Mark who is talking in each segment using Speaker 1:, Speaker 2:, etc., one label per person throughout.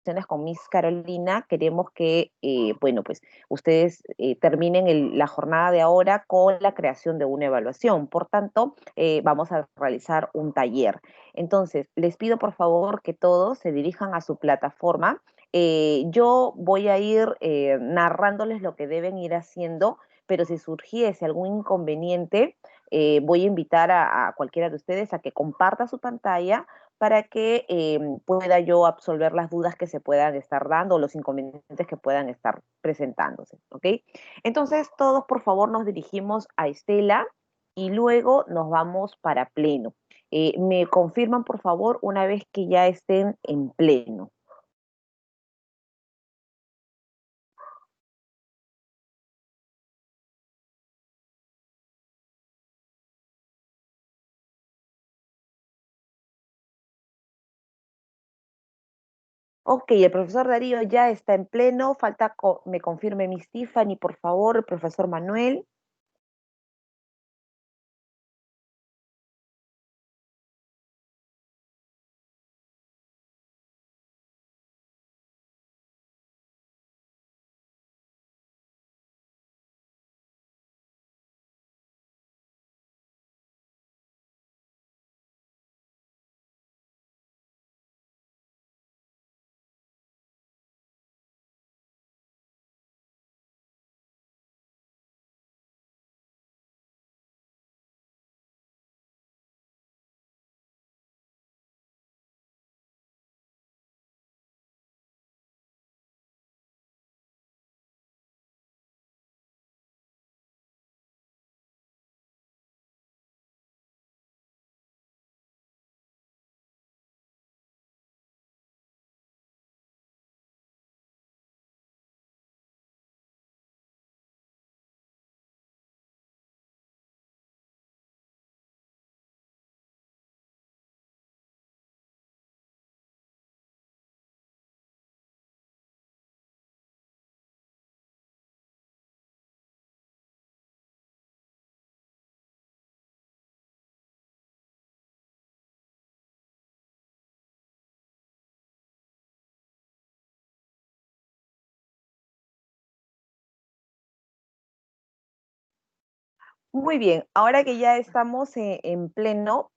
Speaker 1: sesiones con Miss Carolina, queremos que, bueno, pues ustedes terminen la jornada de ahora con la creación de una evaluación. Por tanto, vamos a realizar un taller. Entonces, les pido por favor que todos se dirijan a su plataforma. Yo voy a ir narrándoles lo que deben ir haciendo, pero si surgiese algún inconveniente, voy a invitar a cualquiera de ustedes a que comparta su pantalla para que pueda yo absolver las dudas que se puedan estar dando o los inconvenientes que puedan estar presentándose, ¿ok? Entonces, todos por favor nos dirigimos a Estela y luego nos vamos para pleno. Me confirman por favor una vez que ya estén en pleno. Ok, el profesor Darío ya está en pleno, falta me confirme Miss Tiffany, por favor, el profesor Manuel. Muy bien, ahora que ya estamos en pleno,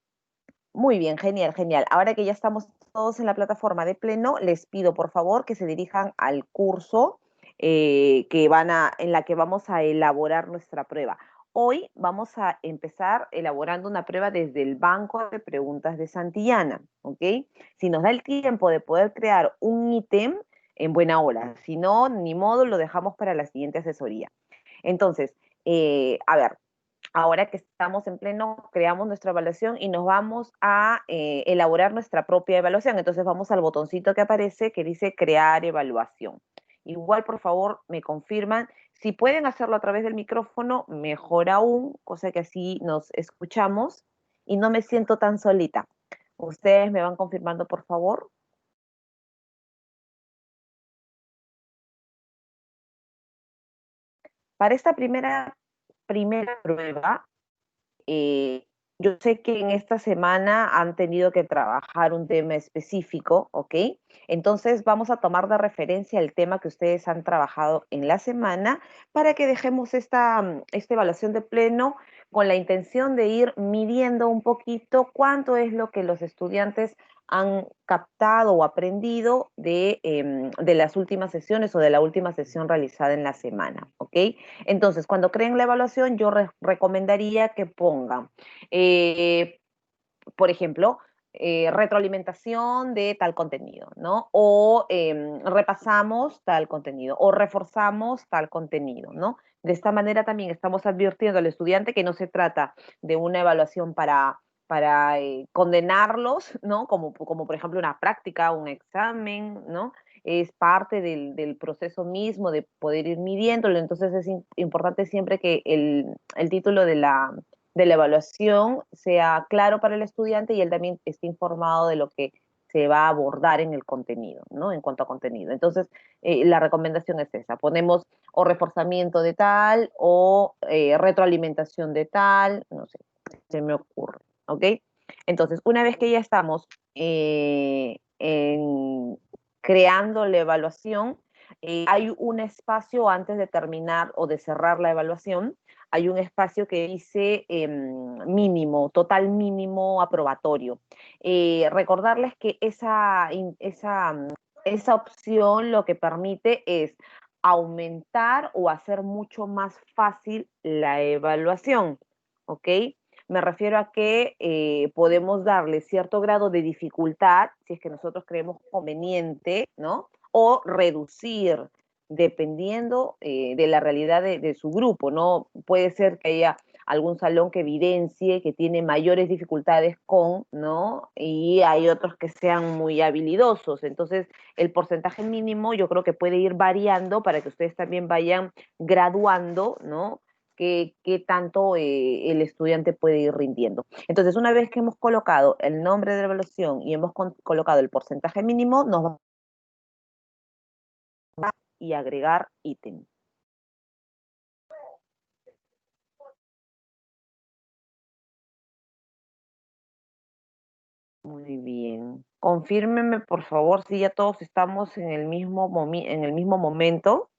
Speaker 1: muy bien, genial, genial. Ahora que ya estamos todos en la plataforma de pleno, les pido por favor que se dirijan al curso en la que vamos a elaborar nuestra prueba. Hoy vamos a empezar elaborando una prueba desde el banco de preguntas de Santillana, ¿ok? Si nos da el tiempo de poder crear un ítem, en buena hora. Si no, ni modo, lo dejamos para la siguiente asesoría. Entonces, a ver, ahora que estamos en pleno, creamos nuestra evaluación y nos vamos a elaborar nuestra propia evaluación. Entonces vamos al botoncito que aparece que dice crear evaluación. Igual, por favor, me confirman. Si pueden hacerlo a través del micrófono, mejor aún, cosa que así nos escuchamos y no me siento tan solita. Ustedes me van confirmando, por favor. Para esta primera prueba, Eh, yo sé que en esta semana han tenido que trabajar un tema específico, ¿ok? Entonces vamos a tomar de referencia el tema que ustedes han trabajado en la semana para que dejemos esta evaluación de pleno con la intención de ir midiendo un poquito cuánto es lo que los estudiantes han captado o aprendido de las últimas sesiones o de la última sesión realizada en la semana, ¿ok? Entonces, cuando creen la evaluación, yo recomendaría que pongan, eh, por ejemplo, retroalimentación de tal contenido, ¿no? O repasamos tal contenido, o reforzamos tal contenido, ¿no? De esta manera también estamos advirtiendo al estudiante que no se trata de una evaluación para condenarlos, ¿no? Como por ejemplo una práctica, un examen, ¿no? Es parte del proceso mismo de poder ir midiéndolo, entonces es importante siempre que el título de la evaluación sea claro para el estudiante y él también esté informado de lo que se va a abordar en el contenido, ¿no? En cuanto a contenido. Entonces, la recomendación es esa. Ponemos o reforzamiento de tal o retroalimentación de tal, no sé, se me ocurre, ¿ok? Entonces, una vez que ya estamos creando la evaluación, hay un espacio antes de terminar o de cerrar la evaluación, hay un espacio que dice mínimo, total mínimo aprobatorio. Recordarles que esa opción lo que permite es aumentar o hacer mucho más fácil la evaluación, ¿ok? Me refiero a que podemos darle cierto grado de dificultad, si es que nosotros creemos conveniente, ¿no? O reducir, dependiendo de la realidad de su grupo, ¿no? Puede ser que haya algún salón que evidencie que tiene mayores dificultades con, ¿no? Y hay otros que sean muy habilidosos. Entonces, el porcentaje mínimo yo creo que puede ir variando para que ustedes también vayan graduando, ¿no? Qué tanto el estudiante puede ir rindiendo. Entonces, una vez que hemos colocado el nombre de la evaluación y hemos colocado el porcentaje mínimo, nos vamos a y agregar ítem. Muy bien. Confírmeme, por favor, si ya todos estamos en el mismo, en el mismo momento.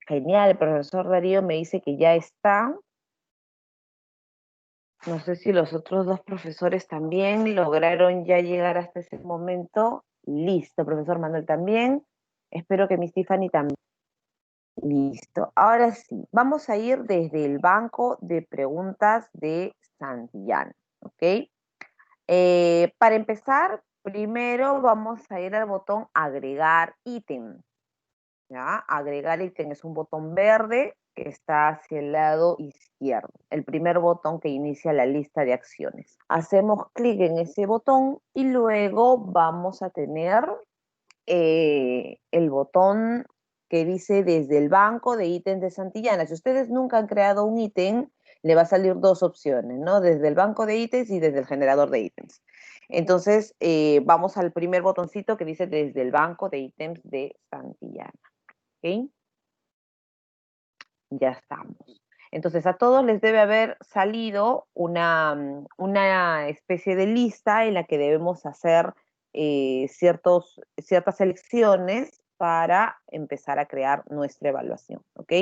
Speaker 1: Genial, el profesor Darío me dice que ya está. No sé si los otros dos profesores también lograron ya llegar hasta ese momento. Listo, profesor Manuel también. Espero que mi Tiffany también. Listo. Ahora sí, vamos a ir desde el banco de preguntas de Santillán, ¿ok? Para empezar, primero vamos a ir al botón agregar ítem. ¿Ya? Agregar ítem es un botón verde que está hacia el lado izquierdo, el primer botón que inicia la lista de acciones. Hacemos clic en ese botón y luego vamos a tener el botón que dice desde el banco de ítems de Santillana. Si ustedes nunca han creado un ítem, le va a salir dos opciones, ¿no? Desde el banco de ítems y desde el generador de ítems. Entonces, vamos al primer botoncito que dice desde el banco de ítems de Santillana. ¿Ok? Ya estamos. Entonces, a todos les debe haber salido una especie de lista en la que debemos hacer ciertas selecciones para empezar a crear nuestra evaluación, ¿ok?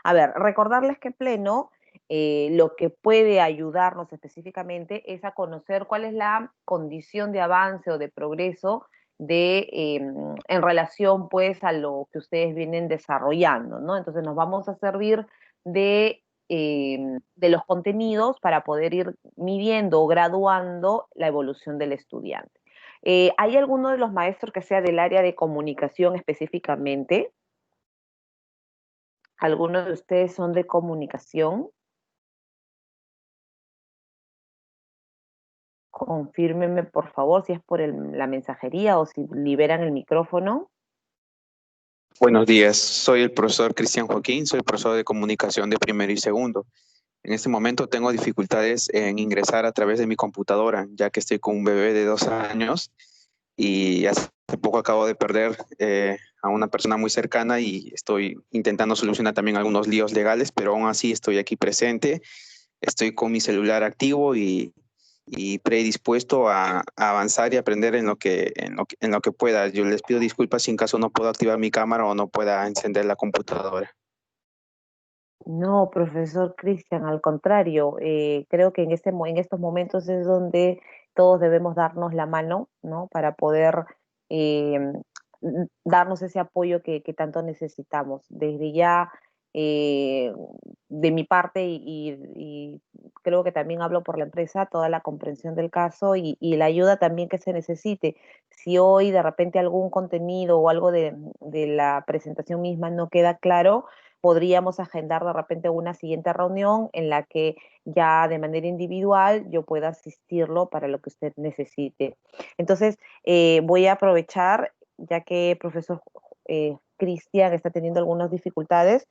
Speaker 1: A ver, recordarles que Pleno lo que puede ayudarnos específicamente es a conocer cuál es la condición de avance o de progreso en relación pues a lo que ustedes vienen desarrollando, ¿no? Entonces nos vamos a servir de los contenidos para poder ir midiendo o graduando la evolución del estudiante. ¿Hay alguno de los maestros que sea del área de comunicación específicamente? ¿Algunos de ustedes son de comunicación? Confírmenme, por favor, si es por la mensajería o si liberan el micrófono.
Speaker 2: Buenos días, soy el profesor Cristian Joaquín, soy profesor de comunicación de primero y segundo. En este momento tengo dificultades en ingresar a través de mi computadora, ya que estoy con un bebé de 2 años y hace poco acabo de perder a una persona muy cercana y estoy intentando solucionar también algunos líos legales, pero aún así estoy aquí presente, estoy con mi celular activo y predispuesto a avanzar y aprender en lo que pueda. Yo les pido disculpas si en caso no puedo activar mi cámara o no pueda encender la computadora.
Speaker 1: No, profesor Cristian, al contrario, creo que en estos momentos es donde todos debemos darnos la mano, ¿no? Para poder eh, darnos ese apoyo que tanto necesitamos. Desde ya, eh, de mi parte, y creo que también hablo por la empresa, toda la comprensión del caso y la ayuda también que se necesite. Si hoy de repente algún contenido o algo de la presentación misma no queda claro, podríamos agendar de repente una siguiente reunión en la que ya de manera individual yo pueda asistirlo para lo que usted necesite. Entonces, voy a aprovechar, ya que el profesor Cristian está teniendo algunas dificultades,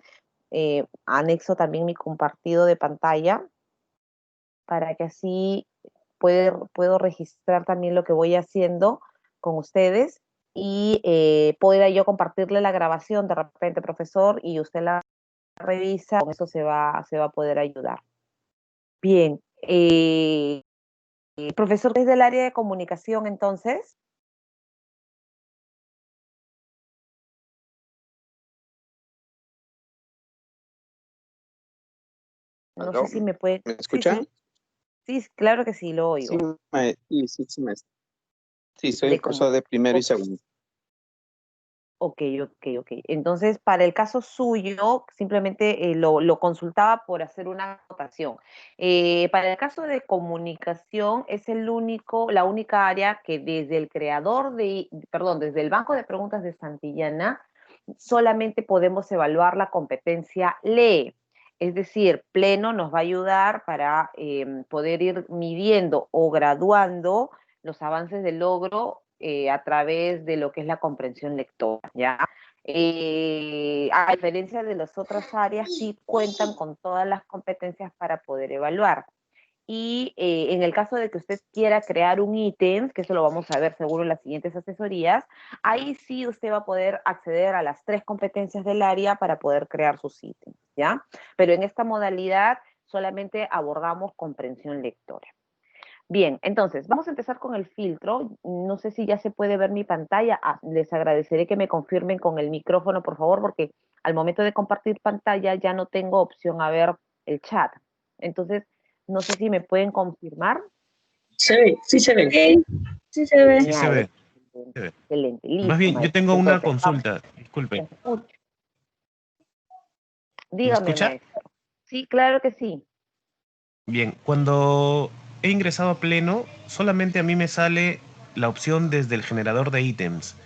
Speaker 1: anexo también mi compartido de pantalla para que así puedo registrar también lo que voy haciendo con ustedes y pueda yo compartirle la grabación de repente, profesor, y usted la revisa, con eso se va a poder ayudar. Bien, Profesor, ¿es del área de comunicación entonces? No sé
Speaker 2: ¿Aló?
Speaker 1: si me puede...
Speaker 2: ¿Me
Speaker 1: Sí,
Speaker 2: escuchan?
Speaker 1: sí, sí, claro que sí, lo
Speaker 2: Sí,
Speaker 1: oigo.
Speaker 2: sí, soy el
Speaker 1: De
Speaker 2: profesor
Speaker 1: comunicación.
Speaker 2: de primero y segundo.
Speaker 1: Ok, ok, ok. Entonces, para el caso suyo, simplemente lo consultaba por hacer una acotación. Para el caso de comunicación, es la única área que desde el creador perdón, desde el Banco de Preguntas de Santillana, solamente podemos evaluar la competencia lee. Es decir, Pleno nos va a ayudar para poder ir midiendo o graduando los avances del logro a través de lo que es la comprensión lectora, ¿ya? A diferencia de las otras áreas, sí cuentan con todas las competencias para poder evaluar. Y en el caso de que usted quiera crear un ítem, que eso lo vamos a ver seguro en las siguientes asesorías, ahí sí usted va a poder acceder a las 3 competencias del área para poder crear sus ítems, ¿ya? Pero en esta modalidad solamente abordamos comprensión lectora. Bien, entonces, vamos a empezar con el filtro. No sé si ya se puede ver mi pantalla. Les agradeceré que me confirmen con el micrófono, por favor, porque al momento de compartir pantalla ya no tengo opción a ver el chat. Entonces, no sé si me pueden confirmar.
Speaker 3: Se ve, sí se ve. Sí, sí se ve.
Speaker 4: Sí se
Speaker 1: Genial,
Speaker 4: ve.
Speaker 1: excelente,
Speaker 4: Se ve.
Speaker 1: excelente.
Speaker 4: Más
Speaker 1: Listo,
Speaker 4: bien, yo
Speaker 1: maestro.
Speaker 4: tengo una
Speaker 1: Entonces,
Speaker 4: consulta,
Speaker 1: te
Speaker 4: disculpe.
Speaker 1: escucho.
Speaker 4: ¿Me
Speaker 1: Dígame,
Speaker 4: escucha?
Speaker 1: maestro. Sí, claro que sí.
Speaker 4: Bien, cuando he ingresado a Pleno, solamente a mí me sale la opción desde el generador de ítems.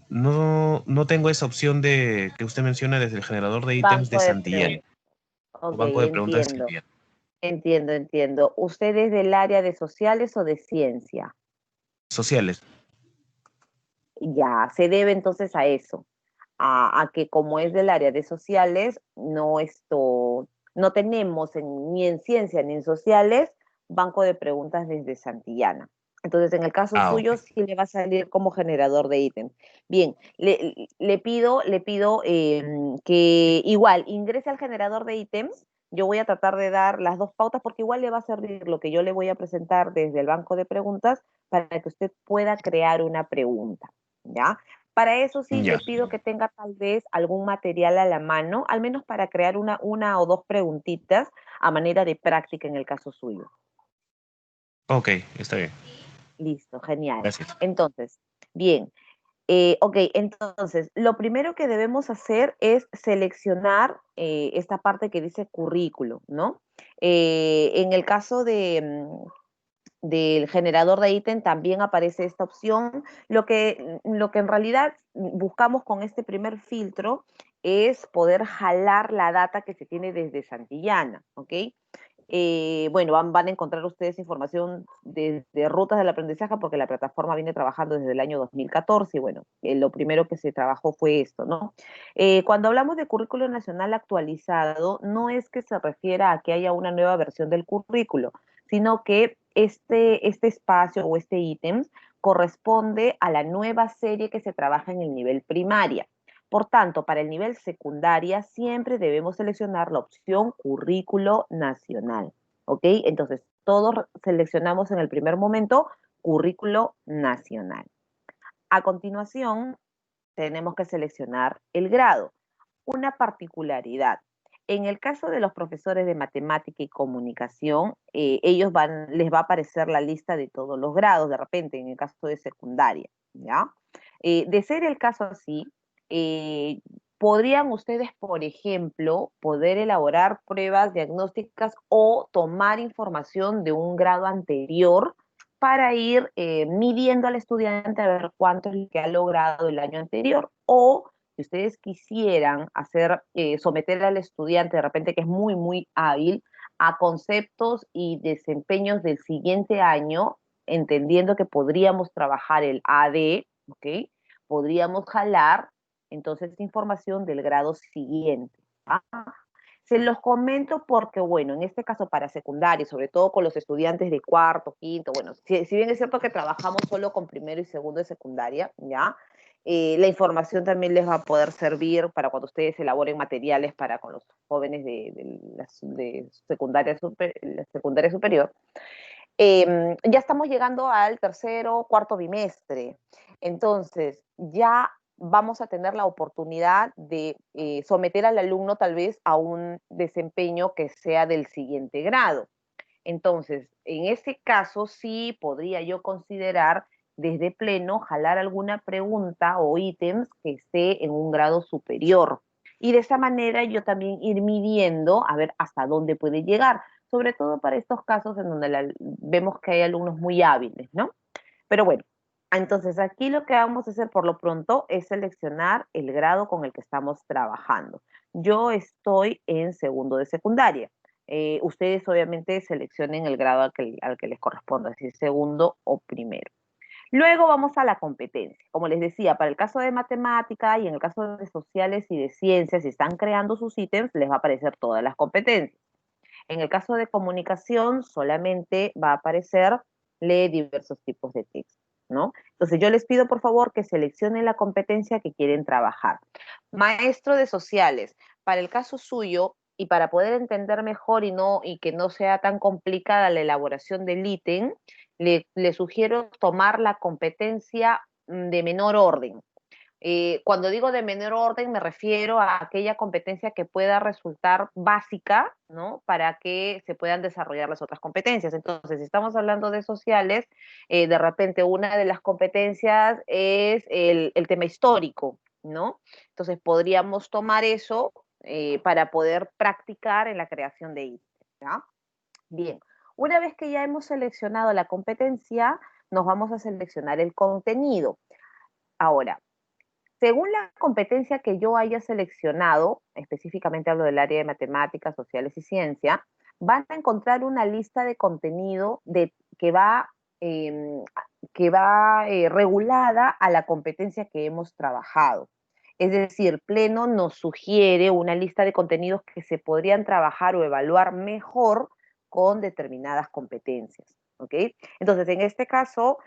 Speaker 4: No tengo esa opción de que usted menciona desde el generador de ítems
Speaker 1: Banco
Speaker 4: de
Speaker 1: de
Speaker 4: Santillán,
Speaker 1: preguntas.
Speaker 4: o
Speaker 1: Ok,
Speaker 4: banco de preguntas de
Speaker 1: entiendo.
Speaker 4: Santillán.
Speaker 1: Entiendo, entiendo. ¿Usted es del área de sociales o de ciencia?
Speaker 4: Sociales.
Speaker 1: Ya, se debe entonces a eso, a que como es del área de sociales, no tenemos ni en ciencia ni en sociales banco de preguntas desde Santillana. Entonces, en el caso
Speaker 4: Ah,
Speaker 1: suyo,
Speaker 4: ok.
Speaker 1: sí le va a salir como generador de ítems. Bien, le pido que igual ingrese al generador de ítems. Yo voy a tratar de dar las 2 pautas porque igual le va a servir lo que yo le voy a presentar desde el banco de preguntas para que usted pueda crear una pregunta. ¿Ya? Para eso sí le
Speaker 4: Ya.
Speaker 1: pido que tenga tal vez algún material a la mano, al menos para crear una o 2 preguntitas a manera de práctica en el caso suyo.
Speaker 4: Ok, está bien.
Speaker 1: Listo, genial.
Speaker 4: Gracias.
Speaker 1: Entonces, bien, ok, entonces, lo primero que debemos hacer es seleccionar esta parte que dice currículo, ¿no? En el caso del generador de ítem también aparece esta opción. Lo que en realidad buscamos con este primer filtro es poder jalar la data que se tiene desde Santillana, ¿ok? Bueno, van a encontrar ustedes información de rutas del aprendizaje porque la plataforma viene trabajando desde el año 2014 y bueno, lo primero que se trabajó fue esto, ¿no? Cuando hablamos de currículo nacional actualizado, no es que se refiera a que haya una nueva versión del currículo, sino que este espacio o este ítem corresponde a la nueva serie que se trabaja en el nivel primaria. Por tanto, para el nivel secundaria siempre debemos seleccionar la opción currículo nacional, ¿ok? Entonces, todos seleccionamos en el primer momento currículo nacional. A continuación, tenemos que seleccionar el grado. Una particularidad. En el caso de los profesores de matemática y comunicación, les va a aparecer la lista de todos los grados, de repente, en el caso de secundaria, ¿ya? De ser el caso así, eh, podrían ustedes, por ejemplo, poder elaborar pruebas diagnósticas o tomar información de un grado anterior para ir midiendo al estudiante a ver cuánto es lo que ha logrado el año anterior o si ustedes quisieran someter al estudiante de repente que es muy, muy hábil a conceptos y desempeños del siguiente año, entendiendo que podríamos trabajar el AD, ¿ok? Podríamos jalar entonces información del grado siguiente. ¿Ah? Se los comento porque, bueno, en este caso para secundaria, sobre todo con los estudiantes de cuarto, quinto, bueno, si bien es cierto que trabajamos solo con primero y segundo de secundaria, ¿ya? La información también les va a poder servir para cuando ustedes elaboren materiales para con los jóvenes de secundaria superior. Ya estamos llegando al tercero, cuarto bimestre. Entonces, ya vamos a tener la oportunidad de someter al alumno tal vez a un desempeño que sea del siguiente grado. Entonces, en ese caso sí podría yo considerar desde pleno jalar alguna pregunta o ítems que esté en un grado superior. Y de esa manera yo también ir midiendo a ver hasta dónde puede llegar, sobre todo para estos casos en donde vemos que hay alumnos muy hábiles, ¿no? Pero bueno, entonces aquí lo que vamos a hacer por lo pronto es seleccionar el grado con el que estamos trabajando. Yo estoy en segundo de secundaria. Ustedes obviamente seleccionen el grado al que les corresponda, si es segundo o primero. Luego vamos a la competencia. Como les decía, para el caso de matemática y en el caso de sociales y de ciencias, si están creando sus ítems, les va a aparecer todas las competencias. En el caso de comunicación, solamente va a aparecer lee diversos tipos de texto, ¿no? Entonces yo les pido por favor que seleccionen la competencia que quieren trabajar. Maestro de sociales, para el caso suyo y para poder entender mejor y que no sea tan complicada la elaboración del ítem, le sugiero tomar la competencia de menor orden. Cuando digo de menor orden me refiero a aquella competencia que pueda resultar básica, ¿no? Para que se puedan desarrollar las otras competencias. Entonces, si estamos hablando de sociales, de repente una de las competencias es el tema histórico, ¿no? Entonces, podríamos tomar eso para poder practicar en la creación de ítems, ¿ya? Bien, una vez que ya hemos seleccionado la competencia, nos vamos a seleccionar el contenido. Ahora, según la competencia que yo haya seleccionado, específicamente hablo del área de matemáticas, sociales y ciencia, van a encontrar una lista de contenido que va regulada a la competencia que hemos trabajado. Es decir, Pleno nos sugiere una lista de contenidos que se podrían trabajar o evaluar mejor con determinadas competencias. ¿Ok? Entonces, en este caso,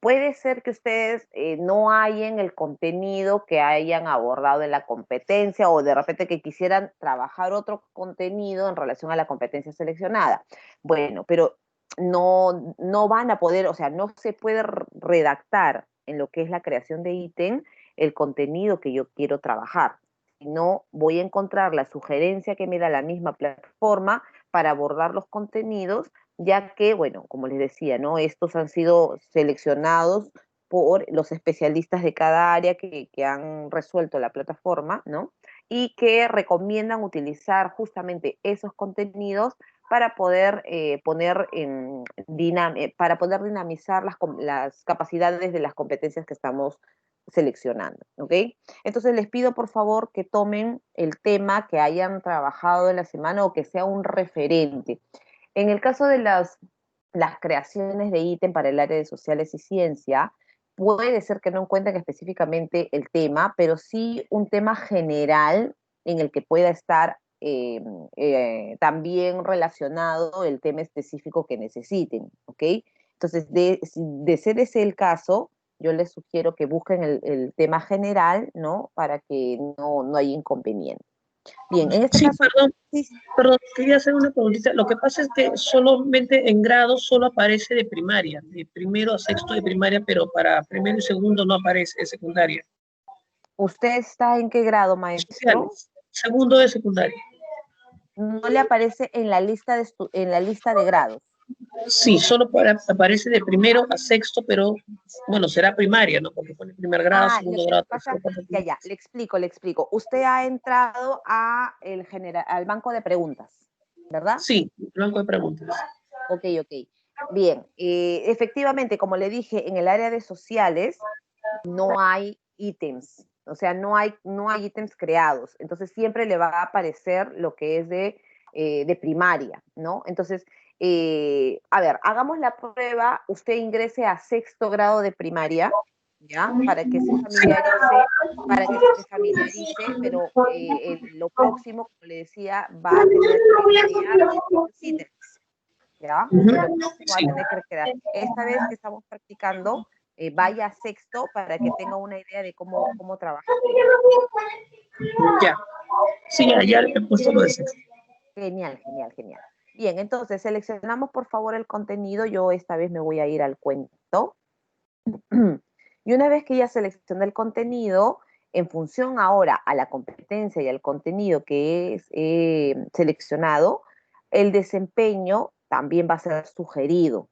Speaker 1: puede ser que ustedes no hayan el contenido que hayan abordado en la competencia o de repente que quisieran trabajar otro contenido en relación a la competencia seleccionada. Bueno, pero no van a poder, o sea, no se puede redactar en lo que es la creación de ítem el contenido que yo quiero trabajar. No voy a encontrar la sugerencia que me da la misma plataforma para abordar los contenidos, ya que, bueno, como les decía, ¿no? Estos han sido seleccionados por los especialistas de cada área que han resuelto la plataforma, ¿no? Y que recomiendan utilizar justamente esos contenidos para poder para poder dinamizar las capacidades de las competencias que estamos seleccionando, ¿ok? Entonces les pido por favor que tomen el tema que hayan trabajado en la semana o que sea un referente. En el caso de las creaciones de ítem para el área de sociales y ciencia, puede ser que no encuentren específicamente el tema, pero sí un tema general en el que pueda estar también relacionado el tema específico que necesiten, ¿ok? Entonces, de ser ese el caso, yo les sugiero que busquen el tema general, ¿no? Para que no haya inconveniente. Bien, en este
Speaker 3: Sí,
Speaker 1: caso, sí,
Speaker 3: perdón, quería hacer una preguntita. Lo que pasa es que solamente en grado solo aparece de primaria, de primero a sexto de primaria, pero para primero y segundo no aparece de secundaria.
Speaker 1: ¿usted está en qué grado, maestro?
Speaker 3: Sociales, segundo de secundaria.
Speaker 1: No le aparece en la lista en la lista de grados.
Speaker 3: Sí, solo aparece de primero a sexto, pero bueno, será primaria, ¿no? Porque pone primer grado,
Speaker 1: Ah, lo
Speaker 3: segundo
Speaker 1: que
Speaker 3: grado,
Speaker 1: pasa,
Speaker 3: tercero, cuarto,
Speaker 1: ya,
Speaker 3: quinto.
Speaker 1: ya, le explico. Usted ha entrado al banco de preguntas, ¿verdad?
Speaker 3: Sí, blanco de preguntas.
Speaker 1: Ok, ok. Bien, efectivamente, como le dije, en el área de sociales no hay ítems, o sea, no hay ítems creados, entonces siempre le va a aparecer lo que es de primaria, ¿no? Entonces, a ver, hagamos la prueba, usted ingrese a sexto grado de primaria, ¿ya? Pero lo próximo, como le decía, va a tener que crear sus propios ítems, ¿ya? Lo próximo va a
Speaker 3: Sí,
Speaker 1: tener que crear. Esta vez que estamos practicando, vaya a sexto para que tenga una idea de cómo trabaja Pleno.
Speaker 3: ya. Sí, ya le he puesto lo de sexto.
Speaker 1: Genial, genial, genial. Bien, entonces seleccionamos por favor el contenido. Yo esta vez me voy a ir al cuento. Y una vez que ya seleccioné el contenido, en función ahora a la competencia y al contenido que es seleccionado, el desempeño también va a ser sugerido,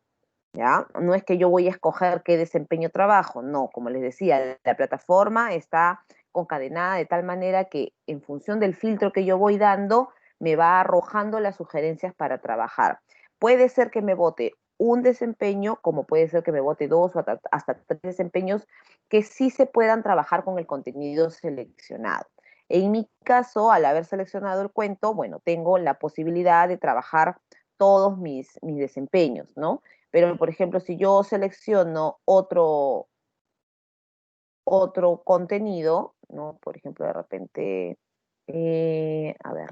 Speaker 1: ¿ya? No es que yo voy a escoger qué desempeño trabajo, no, como les decía, la plataforma está concadenada de tal manera que en función del filtro que yo voy dando, me va arrojando las sugerencias para trabajar. Puede ser que me vote un desempeño, como puede ser que me vote dos o hasta tres desempeños que sí se puedan trabajar con el contenido seleccionado. En mi caso, al haber seleccionado el cuento, bueno, tengo la posibilidad de trabajar todos mis desempeños, ¿no? Pero, por ejemplo, si yo selecciono otro contenido, ¿no? Por ejemplo, de repente, a ver,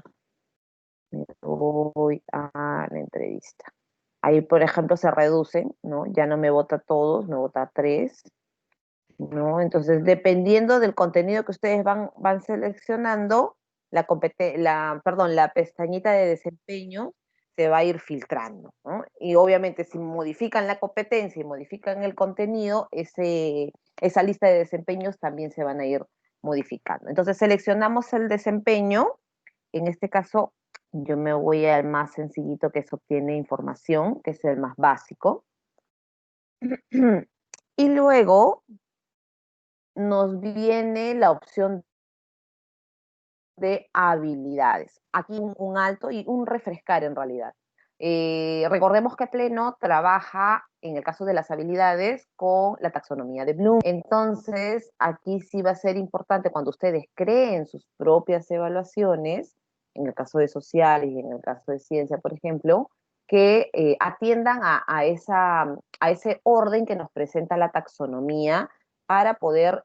Speaker 1: me voy a la entrevista. Ahí, por ejemplo, se reducen, ¿no? Ya no me vota todos, me vota tres, ¿no? Entonces, dependiendo del contenido que ustedes van seleccionando, la pestañita de desempeño se va a ir filtrando, ¿no? Y obviamente si modifican la competencia y modifican el contenido, esa lista de desempeños también se van a ir modificando. Entonces seleccionamos el desempeño, en este caso yo me voy al más sencillito que es obtiene información, que es el más básico. Y luego nos viene la opción de habilidades. Aquí un alto y un refrescar en realidad. Recordemos que Pleno trabaja, en el caso de las habilidades, con la taxonomía de Bloom. Entonces, aquí sí va a ser importante cuando ustedes creen sus propias evaluaciones, en el caso de sociales y en el caso de ciencia, por ejemplo, que atiendan a ese orden que nos presenta la taxonomía para poder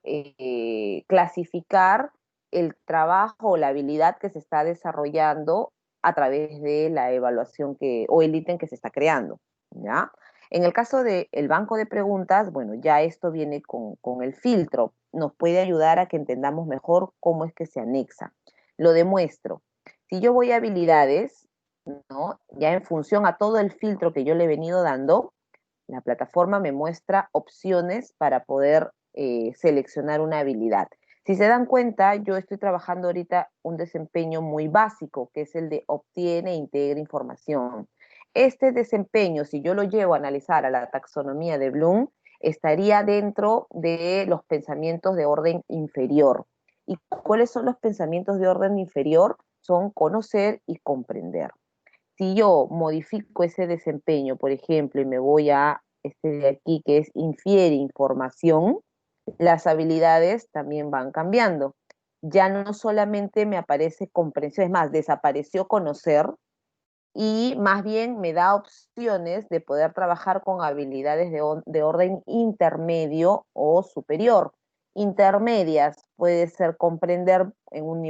Speaker 1: clasificar el trabajo o la habilidad que se está desarrollando a través de la evaluación o el ítem que se está creando, ¿ya? En el caso del banco de preguntas, bueno, ya esto viene con el filtro. Nos puede ayudar a que entendamos mejor cómo es que se anexa. Lo demuestro. Si yo voy a habilidades, ¿no? Ya en función a todo el filtro que yo le he venido dando, la plataforma me muestra opciones para poder seleccionar una habilidad. Si se dan cuenta, yo estoy trabajando ahorita un desempeño muy básico, que es el de obtiene e integra información. Este desempeño, si yo lo llevo a analizar a la taxonomía de Bloom, estaría dentro de los pensamientos de orden inferior. ¿Y cuáles son los pensamientos de orden inferior? Son conocer y comprender. Si yo modifico ese desempeño, por ejemplo, y me voy a este de aquí, que es infiere información, las habilidades también van cambiando. Ya no solamente me aparece comprensión, es más, desapareció conocer y más bien me da opciones de poder trabajar con habilidades de orden intermedio o superior. Intermedias puede ser comprender en un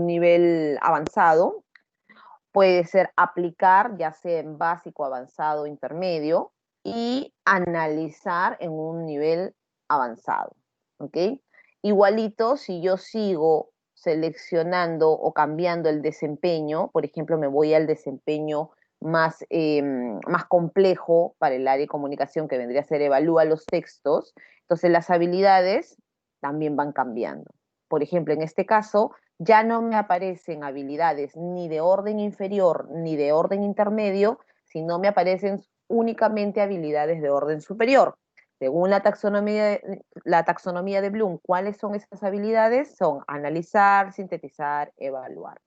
Speaker 1: nivel avanzado, puede ser aplicar, ya sea en básico, avanzado, intermedio, y analizar en un nivel avanzado, ¿ok? Igualito, si yo sigo seleccionando o cambiando el desempeño, por ejemplo, me voy al desempeño más complejo para el área de comunicación, que vendría a ser evalúa los textos, entonces las habilidades también van cambiando. Por ejemplo, en este caso, ya no me aparecen habilidades ni de orden inferior ni de orden intermedio, sino me aparecen únicamente habilidades de orden superior. Según la taxonomía de Bloom, ¿cuáles son esas habilidades? Son analizar, sintetizar, evaluar.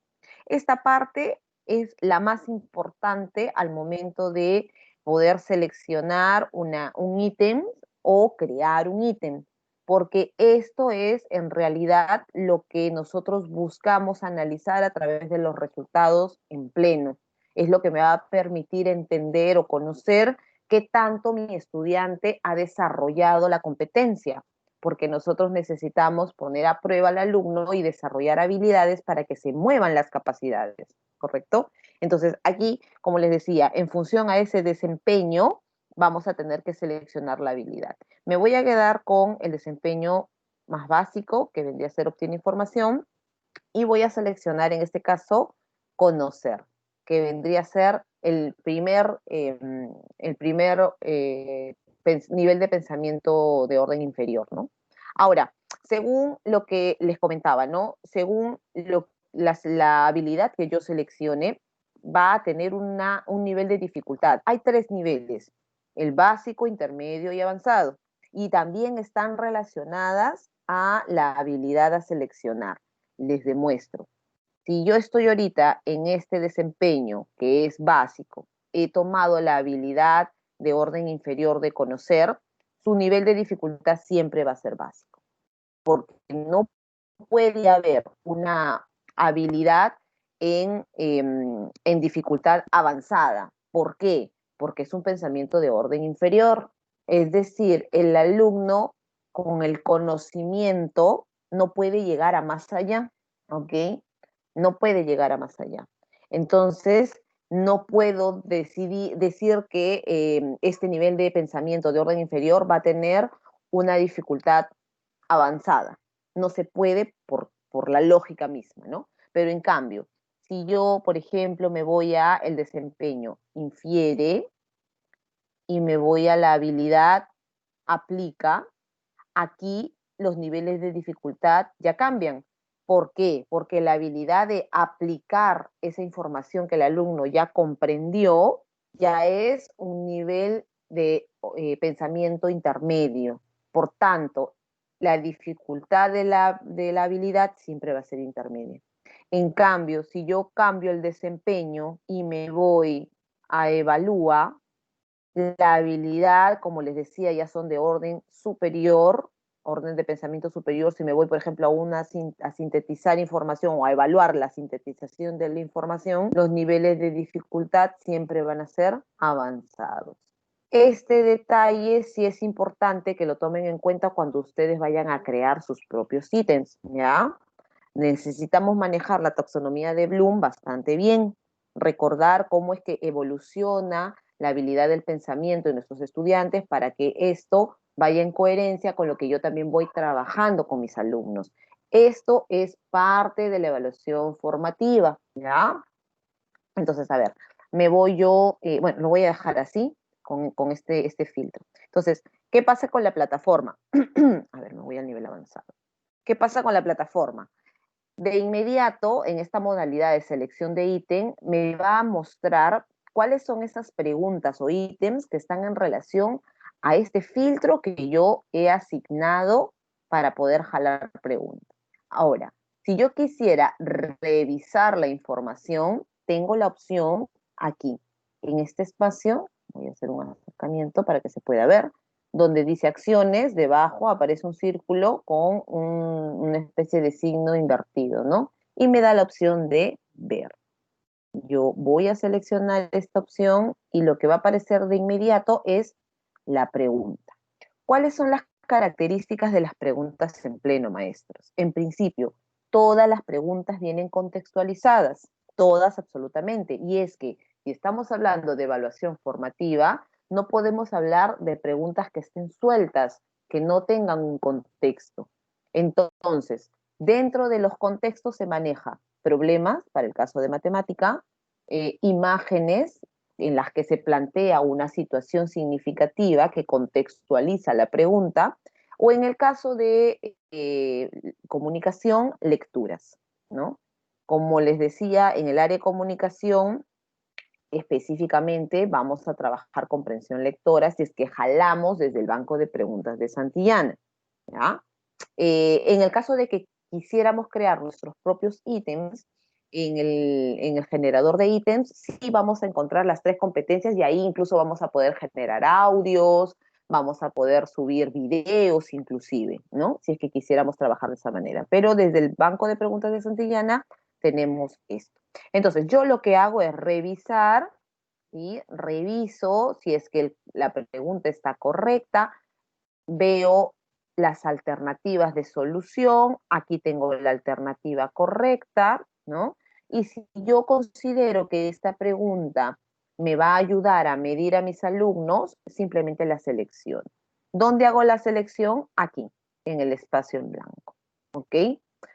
Speaker 1: Esta parte es la más importante al momento de poder seleccionar un ítem o crear un ítem, porque esto es en realidad lo que nosotros buscamos analizar a través de los resultados en pleno. Es lo que me va a permitir entender o conocer qué tanto mi estudiante ha desarrollado la competencia, porque nosotros necesitamos poner a prueba al alumno y desarrollar habilidades para que se muevan las capacidades, ¿correcto? Entonces, aquí, como les decía, en función a ese desempeño, vamos a tener que seleccionar la habilidad. Me voy a quedar con el desempeño más básico, que vendría a ser obtener información, y voy a seleccionar en este caso conocer. que vendría a ser el primer nivel de pensamiento de orden inferior, ¿no? Ahora, según lo que les comentaba, ¿no? Según la habilidad que yo seleccione, va a tener un nivel de dificultad. Hay 3 niveles, el básico, intermedio y avanzado, y también están relacionadas a la habilidad a seleccionar. Les demuestro. Si yo estoy ahorita en este desempeño que es básico, he tomado la habilidad de orden inferior de conocer, su nivel de dificultad siempre va a ser básico, porque no puede haber una habilidad en dificultad avanzada. ¿Por qué? Porque es un pensamiento de orden inferior. Es decir, el alumno con el conocimiento no puede llegar a más allá, ¿ok? No puede llegar a más allá. Entonces, no puedo decir que este nivel de pensamiento de orden inferior va a tener una dificultad avanzada. No se puede por la lógica misma, ¿no? Pero en cambio, si yo, por ejemplo, me voy a el desempeño infiere y me voy a la habilidad aplica, aquí los niveles de dificultad ya cambian. ¿Por qué? Porque la habilidad de aplicar esa información que el alumno ya comprendió ya es un nivel de pensamiento intermedio. Por tanto, la dificultad de la habilidad siempre va a ser intermedia. En cambio, si yo cambio el desempeño y me voy a evalúa, la habilidad, como les decía, ya son de orden superior, orden de pensamiento superior. Si me voy, por ejemplo, a sintetizar información o a evaluar la sintetización de la información, los niveles de dificultad siempre van a ser avanzados. Este detalle sí es importante que lo tomen en cuenta cuando ustedes vayan a crear sus propios ítems, ¿ya? Necesitamos manejar la taxonomía de Bloom bastante bien, recordar cómo es que evoluciona la habilidad del pensamiento de nuestros estudiantes para que esto vaya en coherencia con lo que yo también voy trabajando con mis alumnos. Esto es parte de la evaluación formativa, ¿ya? Entonces, a ver, me voy yo, bueno, lo voy a dejar así, con este filtro. Entonces, ¿qué pasa con la plataforma? A ver, me voy al nivel avanzado. ¿Qué pasa con la plataforma? De inmediato, en esta modalidad de selección de ítem, me va a mostrar cuáles son esas preguntas o ítems que están en relación a este filtro que yo he asignado para poder jalar preguntas. Ahora, si yo quisiera revisar la información, tengo la opción aquí, en este espacio, voy a hacer un acercamiento para que se pueda ver, donde dice acciones, debajo aparece un círculo con una especie de signo invertido, ¿no? Y me da la opción de ver. Yo voy a seleccionar esta opción y lo que va a aparecer de inmediato es la pregunta. ¿Cuáles son las características de las preguntas en pleno, maestros? En principio, todas las preguntas vienen contextualizadas, todas absolutamente. Y es que si estamos hablando de evaluación formativa, no podemos hablar de preguntas que estén sueltas, que no tengan un contexto. Entonces, dentro de los contextos se maneja problemas, para el caso de matemática, imágenes en las que se plantea una situación significativa que contextualiza la pregunta, o en el caso de comunicación, lecturas, ¿no? Como les decía, en el área de comunicación, específicamente vamos a trabajar comprensión lectora si es que jalamos desde el banco de preguntas de Santillana, ¿ya? En el caso de que quisiéramos crear nuestros propios ítems, en el generador de ítems, sí vamos a encontrar las 3 competencias y ahí incluso vamos a poder generar audios, vamos a poder subir videos inclusive, ¿no? Si es que quisiéramos trabajar de esa manera. Pero desde el banco de preguntas de Santillana tenemos esto. Entonces, yo lo que hago es revisar, ¿sí? Reviso si es que la pregunta está correcta, veo las alternativas de solución, aquí tengo la alternativa correcta, ¿no? Y si yo considero que esta pregunta me va a ayudar a medir a mis alumnos, simplemente la selecciono. ¿Dónde hago la selección? Aquí, en el espacio en blanco, ¿ok?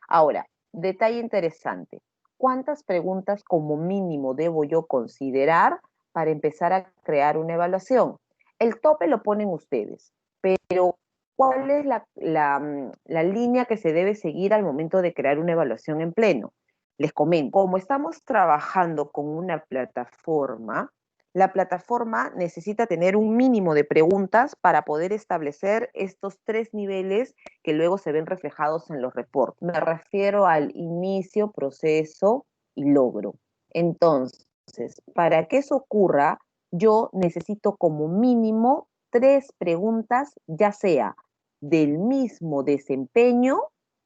Speaker 1: Ahora, detalle interesante. ¿cuántas preguntas como mínimo debo yo considerar para empezar a crear una evaluación? El tope lo ponen ustedes, pero ¿cuál es la línea que se debe seguir al momento de crear una evaluación en pleno? Les comento, como estamos trabajando con una plataforma, la plataforma necesita tener un mínimo de preguntas para poder establecer estos 3 niveles que luego se ven reflejados en los reportes. Me refiero al inicio, proceso y logro. Entonces, para que eso ocurra, yo necesito como mínimo 3 preguntas, ya sea del mismo desempeño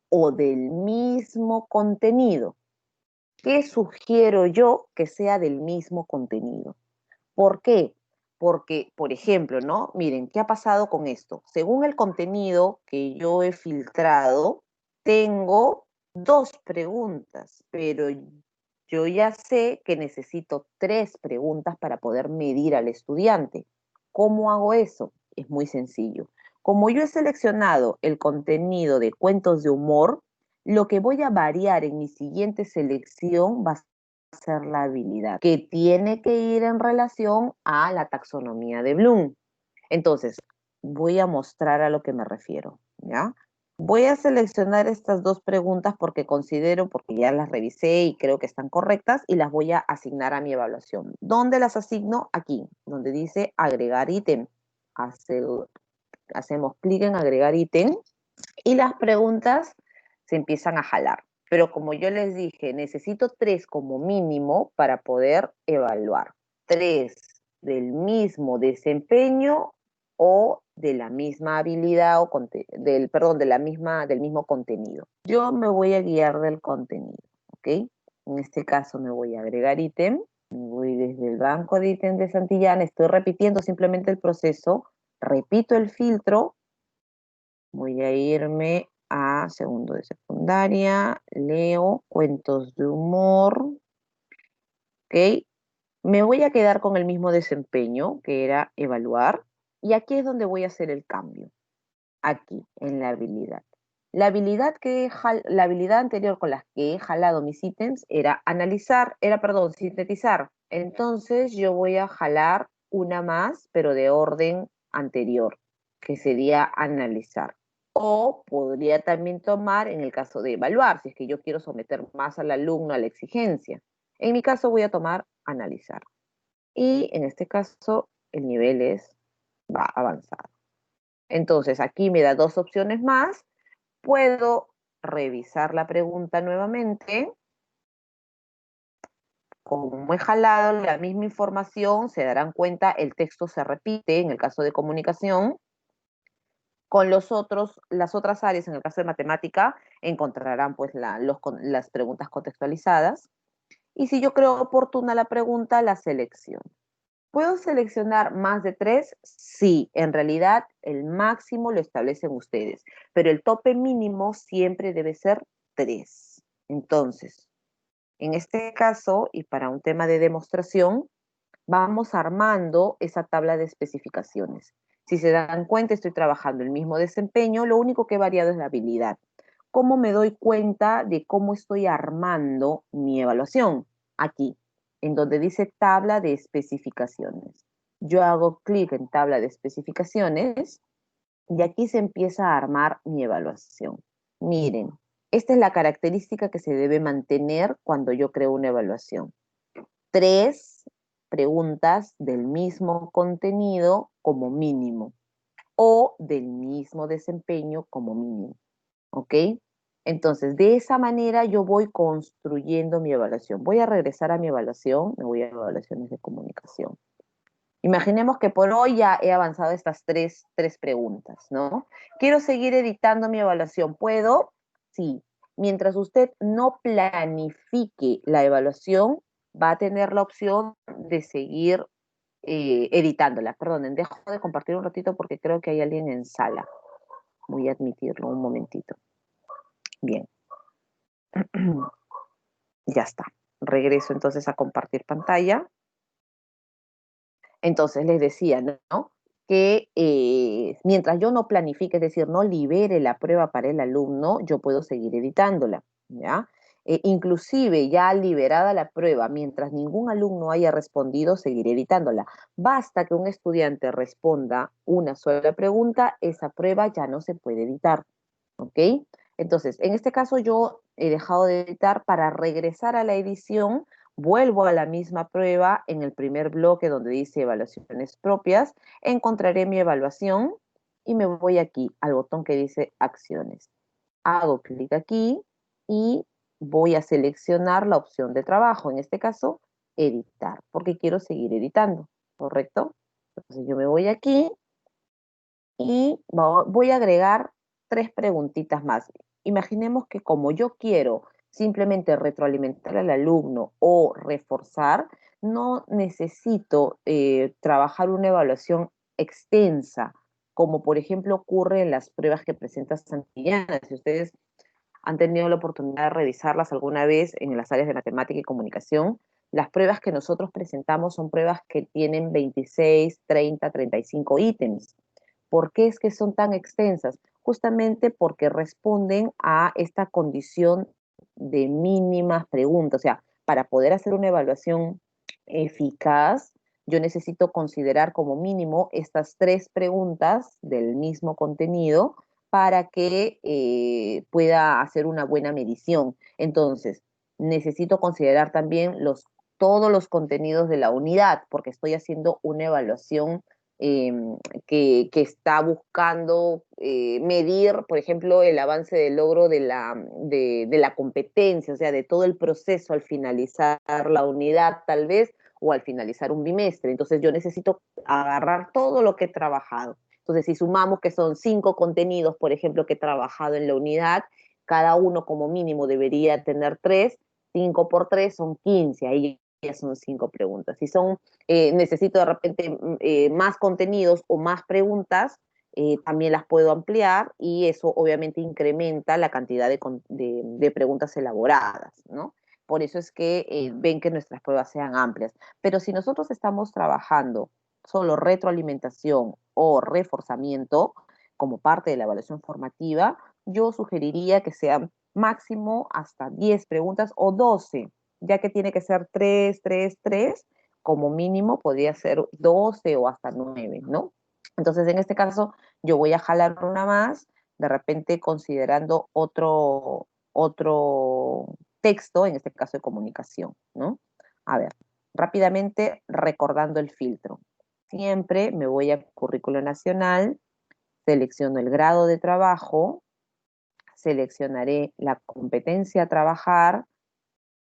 Speaker 1: o del mismo contenido. ¿Qué sugiero yo que sea del mismo contenido? ¿Por qué? Porque, por ejemplo, ¿no? Miren, ¿qué ha pasado con esto? Según el contenido que yo he filtrado, tengo 2 preguntas, pero yo ya sé que necesito 3 preguntas para poder medir al estudiante. ¿Cómo hago eso? Es muy sencillo. Como yo he seleccionado el contenido de cuentos de humor, lo que voy a variar en mi siguiente selección va a ser la habilidad, que tiene que ir en relación a la taxonomía de Bloom. Entonces, voy a mostrar a lo que me refiero, ¿ya? Voy a seleccionar estas 2 preguntas porque considero, porque ya las revisé y creo que están correctas, y las voy a asignar a mi evaluación. ¿Dónde las asigno? Aquí, donde dice agregar ítem. Hacemos clic en agregar ítem y las preguntas se empiezan a jalar. Pero como yo les dije, necesito 3 como mínimo para poder evaluar. 3 del mismo desempeño o de la misma habilidad o del mismo contenido. Yo me voy a guiar del contenido, ¿ok? En este caso me voy a agregar ítem, me voy desde el banco de ítem de Santillana, estoy repitiendo simplemente el proceso, repito el filtro, voy a irme a segundo de secundaria, leo cuentos de humor, ¿ok? Me voy a quedar con el mismo desempeño, que era evaluar, y aquí es donde voy a hacer el cambio, aquí, en la habilidad. La habilidad anterior con la que he jalado mis ítems era sintetizar. Entonces yo voy a jalar una más, pero de orden anterior, que sería analizar. O podría también tomar en el caso de evaluar, si es que yo quiero someter más al alumno a la exigencia. En mi caso voy a tomar analizar. Y en este caso el nivel va avanzado. Entonces aquí me da 2 opciones más. Puedo revisar la pregunta nuevamente. Como he jalado la misma información, se darán cuenta, el texto se repite en el caso de comunicación. Con las otras áreas, en el caso de matemática, encontrarán pues las preguntas contextualizadas. Y si yo creo oportuna la pregunta, la selecciono. ¿Puedo seleccionar más de 3? Sí, en realidad el máximo lo establecen ustedes, pero el tope mínimo siempre debe ser 3. Entonces, en este caso, y para un tema de demostración, vamos armando esa tabla de especificaciones. Si se dan cuenta, estoy trabajando el mismo desempeño, lo único que he variado es la habilidad. ¿Cómo me doy cuenta de cómo estoy armando mi evaluación? Aquí, en donde dice tabla de especificaciones. Yo hago clic en tabla de especificaciones y aquí se empieza a armar mi evaluación. Miren, esta es la característica que se debe mantener cuando yo creo una evaluación. 3 preguntas del mismo contenido como mínimo o del mismo desempeño como mínimo. ¿Ok? Entonces, de esa manera yo voy construyendo mi evaluación. Voy a regresar a mi evaluación, me voy a evaluaciones de comunicación. Imaginemos que por hoy ya he avanzado estas tres preguntas, ¿no? Quiero seguir editando mi evaluación. ¿Puedo? Sí. Mientras usted no planifique la evaluación, va a tener la opción de seguir editándola. Perdonen, dejo de compartir un ratito porque creo que hay alguien en sala. Voy a admitirlo un momentito. Bien. Ya está. Regreso entonces a compartir pantalla. Entonces les decía, ¿no? Que mientras yo no planifique, es decir, no libere la prueba para el alumno, yo puedo seguir editándola, ¿ya? inclusive ya liberada la prueba, mientras ningún alumno haya respondido, seguiré editándola. Basta que un estudiante responda una sola pregunta, esa prueba ya no se puede editar, ¿ok? Entonces, en este caso yo he dejado de editar. Para regresar a la edición, vuelvo a la misma prueba en el primer bloque donde dice evaluaciones propias, encontraré mi evaluación y me voy aquí al botón que dice acciones. Hago clic aquí y voy a seleccionar la opción de trabajo, en este caso, editar, porque quiero seguir editando, ¿correcto? Entonces yo me voy aquí y voy a agregar 3 preguntitas más. Imaginemos que como yo quiero simplemente retroalimentar al alumno o reforzar, no necesito trabajar una evaluación extensa, como por ejemplo ocurre en las pruebas que presenta Santillana. Si ustedes han tenido la oportunidad de revisarlas alguna vez en las áreas de matemática y comunicación, las pruebas que nosotros presentamos son pruebas que tienen 26, 30, 35 ítems. ¿Por qué es que son tan extensas? Justamente porque responden a esta condición de mínimas preguntas. O sea, para poder hacer una evaluación eficaz, yo necesito considerar como mínimo estas 3 preguntas del mismo contenido para que pueda hacer una buena medición. Entonces, necesito considerar también todos los contenidos de la unidad, porque estoy haciendo una evaluación eh, que está buscando medir, por ejemplo, el avance del logro de la competencia, o sea, de todo el proceso al finalizar la unidad tal vez, o al finalizar un bimestre. Entonces yo necesito agarrar todo lo que he trabajado. Entonces, si sumamos que son 5 contenidos, por ejemplo, que he trabajado en la unidad, cada uno como mínimo debería tener 3, 5 por 3 son 15, ahí ya son 5 preguntas. Si son, necesito de repente más contenidos o más preguntas, también las puedo ampliar y eso obviamente incrementa la cantidad de preguntas elaboradas, ¿no? Por eso es que ven que nuestras pruebas sean amplias. Pero si nosotros estamos trabajando solo retroalimentación o reforzamiento como parte de la evaluación formativa, yo sugeriría que sean máximo hasta 10 preguntas o 12, ya que tiene que ser 3, 3, 3, como mínimo podría ser 12 o hasta 9, ¿no? Entonces, en este caso, yo voy a jalar una más, de repente considerando otro texto, en este caso de comunicación, ¿no? A ver, rápidamente recordando el filtro. Siempre me voy a currículo nacional, selecciono el grado de trabajo, seleccionaré la competencia a trabajar,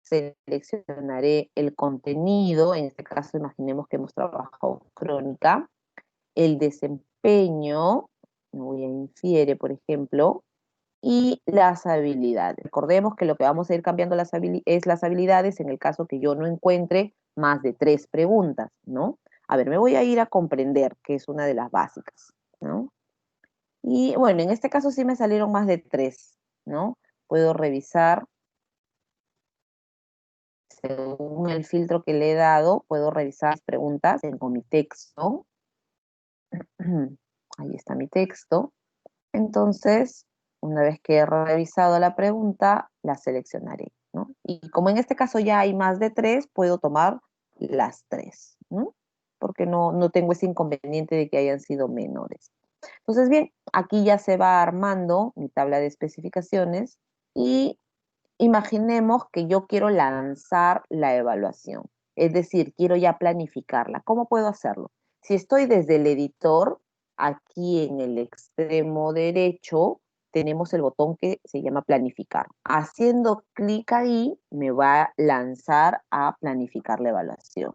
Speaker 1: seleccionaré el contenido, en este caso imaginemos que hemos trabajado crónica, el desempeño, me voy a infiere, por ejemplo, y las habilidades. Recordemos que lo que vamos a ir cambiando es las habilidades en el caso que yo no encuentre más de 3 preguntas, ¿no? A ver, me voy a ir a comprender, que es una de las básicas, ¿no? Y bueno, en este caso sí me salieron más de 3, ¿no? Puedo revisar, según el filtro que le he dado, puedo revisar las preguntas con mi texto. Ahí está mi texto. Entonces, una vez que he revisado la pregunta, la seleccionaré, ¿no? Y como en este caso ya hay más de 3, puedo tomar las 3, ¿no? Porque no tengo ese inconveniente de que hayan sido menores. Entonces, bien, aquí ya se va armando mi tabla de especificaciones y imaginemos que yo quiero lanzar la evaluación, es decir, quiero ya planificarla. ¿Cómo puedo hacerlo? Si estoy desde el editor, aquí en el extremo derecho tenemos el botón que se llama planificar. Haciendo clic ahí me va a lanzar a planificar la evaluación.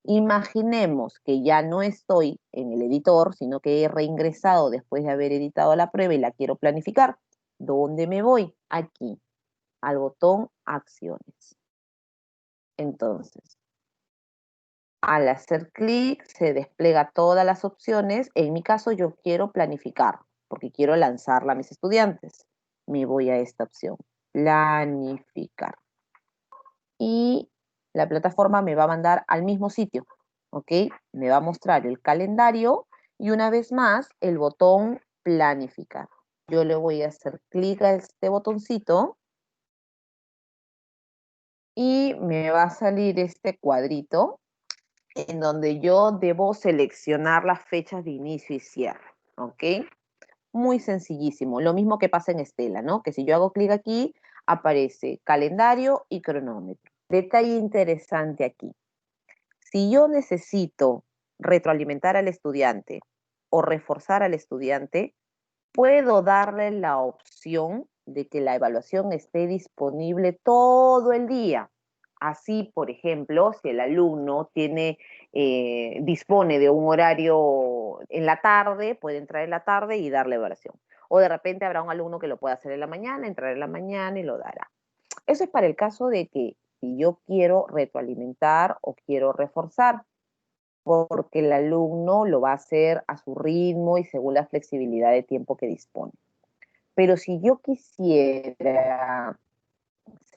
Speaker 1: Imaginemos que ya no estoy en el editor, sino que he reingresado después de haber editado la prueba y la quiero planificar. ¿Dónde me voy? Aquí, al botón acciones. Entonces, al hacer clic se despliega todas las opciones. En mi caso yo quiero planificar porque quiero lanzarla a mis estudiantes. Me voy a esta opción, planificar. Y la plataforma me va a mandar al mismo sitio, ¿ok? Me va a mostrar el calendario y una vez más el botón planificar. Yo le voy a hacer clic a este botoncito y me va a salir este cuadrito en donde yo debo seleccionar las fechas de inicio y cierre, ¿ok? Muy sencillísimo, lo mismo que pasa en Estela, ¿no? Que si yo hago clic aquí, aparece calendario y cronómetro. Detalle interesante aquí. Si yo necesito retroalimentar al estudiante o reforzar al estudiante, puedo darle la opción de que la evaluación esté disponible todo el día. Así, por ejemplo, si el alumno dispone de un horario en la tarde, puede entrar en la tarde y dar la evaluación. O de repente habrá un alumno que lo pueda hacer en la mañana, entrar en la mañana y lo dará. Eso es para el caso de que si yo quiero retroalimentar o quiero reforzar, porque el alumno lo va a hacer a su ritmo y según la flexibilidad de tiempo que dispone. Pero si yo quisiera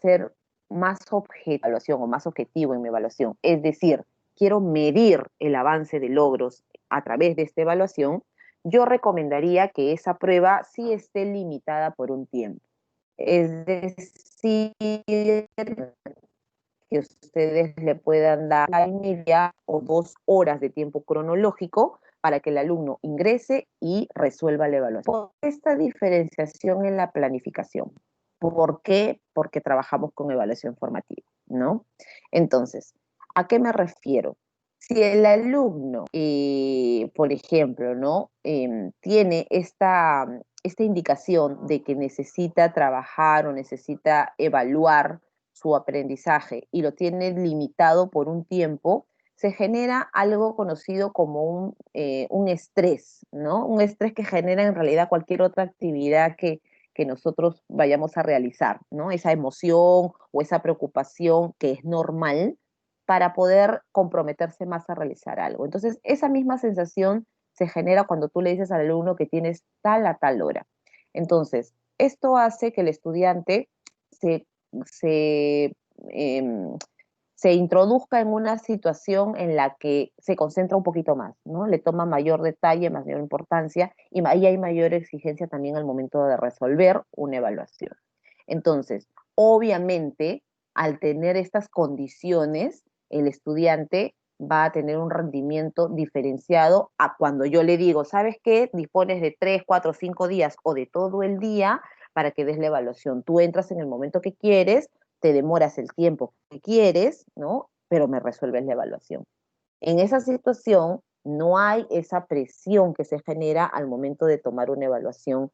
Speaker 1: ser más evaluación o más objetivo en mi evaluación, es decir, quiero medir el avance de logros a través de esta evaluación, yo recomendaría que esa prueba sí esté limitada por un tiempo. Es decir, que ustedes le puedan dar la media o 2 horas de tiempo cronológico para que el alumno ingrese y resuelva la evaluación. Por esta diferenciación en la planificación. ¿Por qué? Porque trabajamos con evaluación formativa, ¿no? Entonces, ¿a qué me refiero? Si el alumno, por ejemplo, ¿no? Tiene esta indicación de que necesita trabajar o necesita evaluar su aprendizaje y lo tiene limitado por un tiempo, se genera algo conocido como un estrés, ¿no? Un estrés que genera en realidad cualquier otra actividad que nosotros vayamos a realizar, ¿no? Esa emoción o esa preocupación que es normal para poder comprometerse más a realizar algo. Entonces, esa misma sensación se genera cuando tú le dices al alumno que tienes tal a tal hora. Entonces, esto hace que el estudiante se se, em, se introduzca en una situación en la que se concentra un poquito más, ¿no? Le toma mayor detalle, mayor importancia y ahí hay mayor exigencia también al momento de resolver una evaluación. Entonces, obviamente, al tener estas condiciones, el estudiante va a tener un rendimiento diferenciado a cuando yo le digo, ¿sabes qué? Dispones de 3, 4, 5 días o de todo el día para que des la evaluación. Tú entras en el momento que quieres, te demoras el tiempo que quieres, ¿no? Pero me resuelves la evaluación. En esa situación no hay esa presión que se genera al momento de tomar una evaluación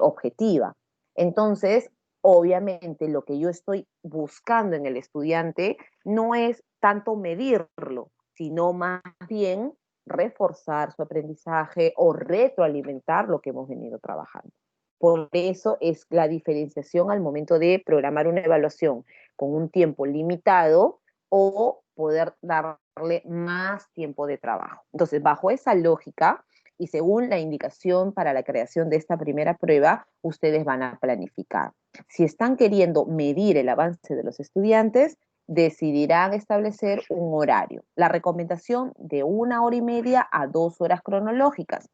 Speaker 1: objetiva. Entonces, obviamente, lo que yo estoy buscando en el estudiante no es tanto medirlo, sino más bien reforzar su aprendizaje o retroalimentar lo que hemos venido trabajando. Por eso es la diferenciación al momento de programar una evaluación con un tiempo limitado o poder darle más tiempo de trabajo. Entonces, bajo esa lógica y según la indicación para la creación de esta primera prueba, ustedes van a planificar. Si están queriendo medir el avance de los estudiantes, decidirán establecer un horario. La recomendación de 1 hora y media a 2 horas cronológicas.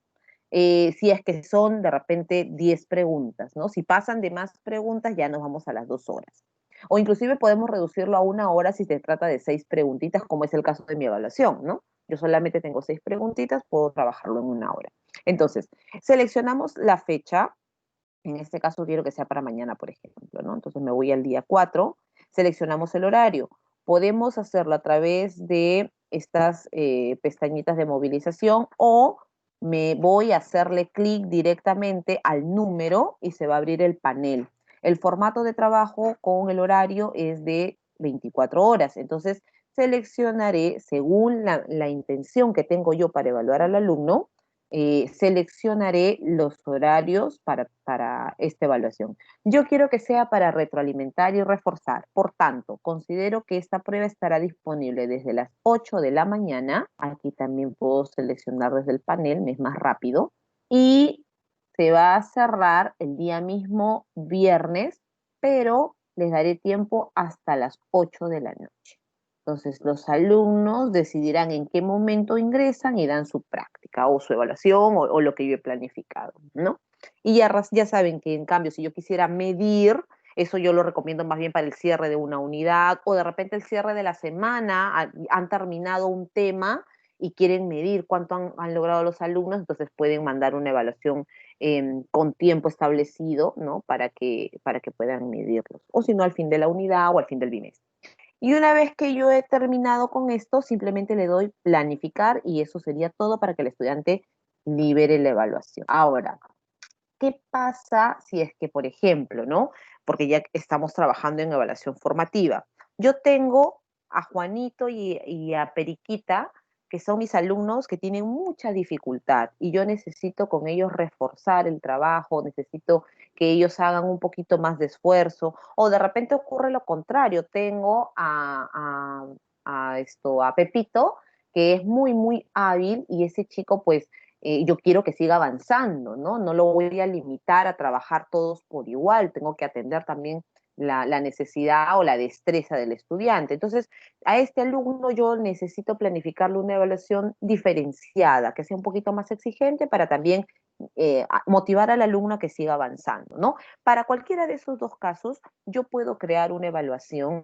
Speaker 1: Si es que son de repente 10 preguntas, ¿no? Si pasan de más preguntas, ya nos vamos a las 2 horas. O inclusive podemos reducirlo a 1 hora si se trata de 6 preguntitas, como es el caso de mi evaluación, ¿no? Yo solamente tengo 6 preguntitas, puedo trabajarlo en 1 hora. Entonces, seleccionamos la fecha, en este caso quiero que sea para mañana, por ejemplo, ¿no? Entonces me voy al día 4, seleccionamos el horario. Podemos hacerlo a través de estas pestañitas de movilización o me voy a hacerle clic directamente al número y se va a abrir el panel. El formato de trabajo con el horario es de 24 horas, entonces seleccionaré según la intención que tengo yo para evaluar al alumno, seleccionaré los horarios para esta evaluación. Yo quiero que sea para retroalimentar y reforzar. Por tanto, considero que esta prueba estará disponible desde las 8 de la mañana. Aquí también puedo seleccionar desde el panel, me es más rápido. Y se va a cerrar el día mismo viernes, pero les daré tiempo hasta las 8 de la noche. Entonces, los alumnos decidirán en qué momento ingresan y dan su práctica o su evaluación o lo que yo he planificado, ¿no? Y ya saben que, en cambio, si yo quisiera medir, Eso yo lo recomiendo más bien para el cierre de una unidad o de repente el cierre de la semana, han terminado un tema y quieren medir cuánto han logrado los alumnos, entonces pueden mandar una evaluación con tiempo establecido, ¿no? Para que puedan medirlos. O si no, al fin de la unidad o al fin del bimestre. Y una vez que yo he terminado con esto, simplemente le doy planificar y eso sería todo para que el estudiante libere la evaluación. Ahora, ¿qué pasa si es que, por ejemplo, ¿no? Porque ya estamos trabajando en evaluación formativa. Yo tengo a Juanito y a Periquita, que son mis alumnos que tienen mucha dificultad y yo necesito con ellos reforzar el trabajo, necesito que ellos hagan un poquito más de esfuerzo, o de repente ocurre lo contrario, tengo a Pepito, que es muy, muy hábil y ese chico pues yo quiero que siga avanzando, ¿no? No lo voy a limitar a trabajar todos por igual, tengo que atender también la necesidad o la destreza del estudiante. Entonces, a este alumno yo necesito planificarle una evaluación diferenciada, que sea un poquito más exigente para también motivar al alumno a que siga avanzando, ¿no? Para cualquiera de esos dos casos, yo puedo crear una evaluación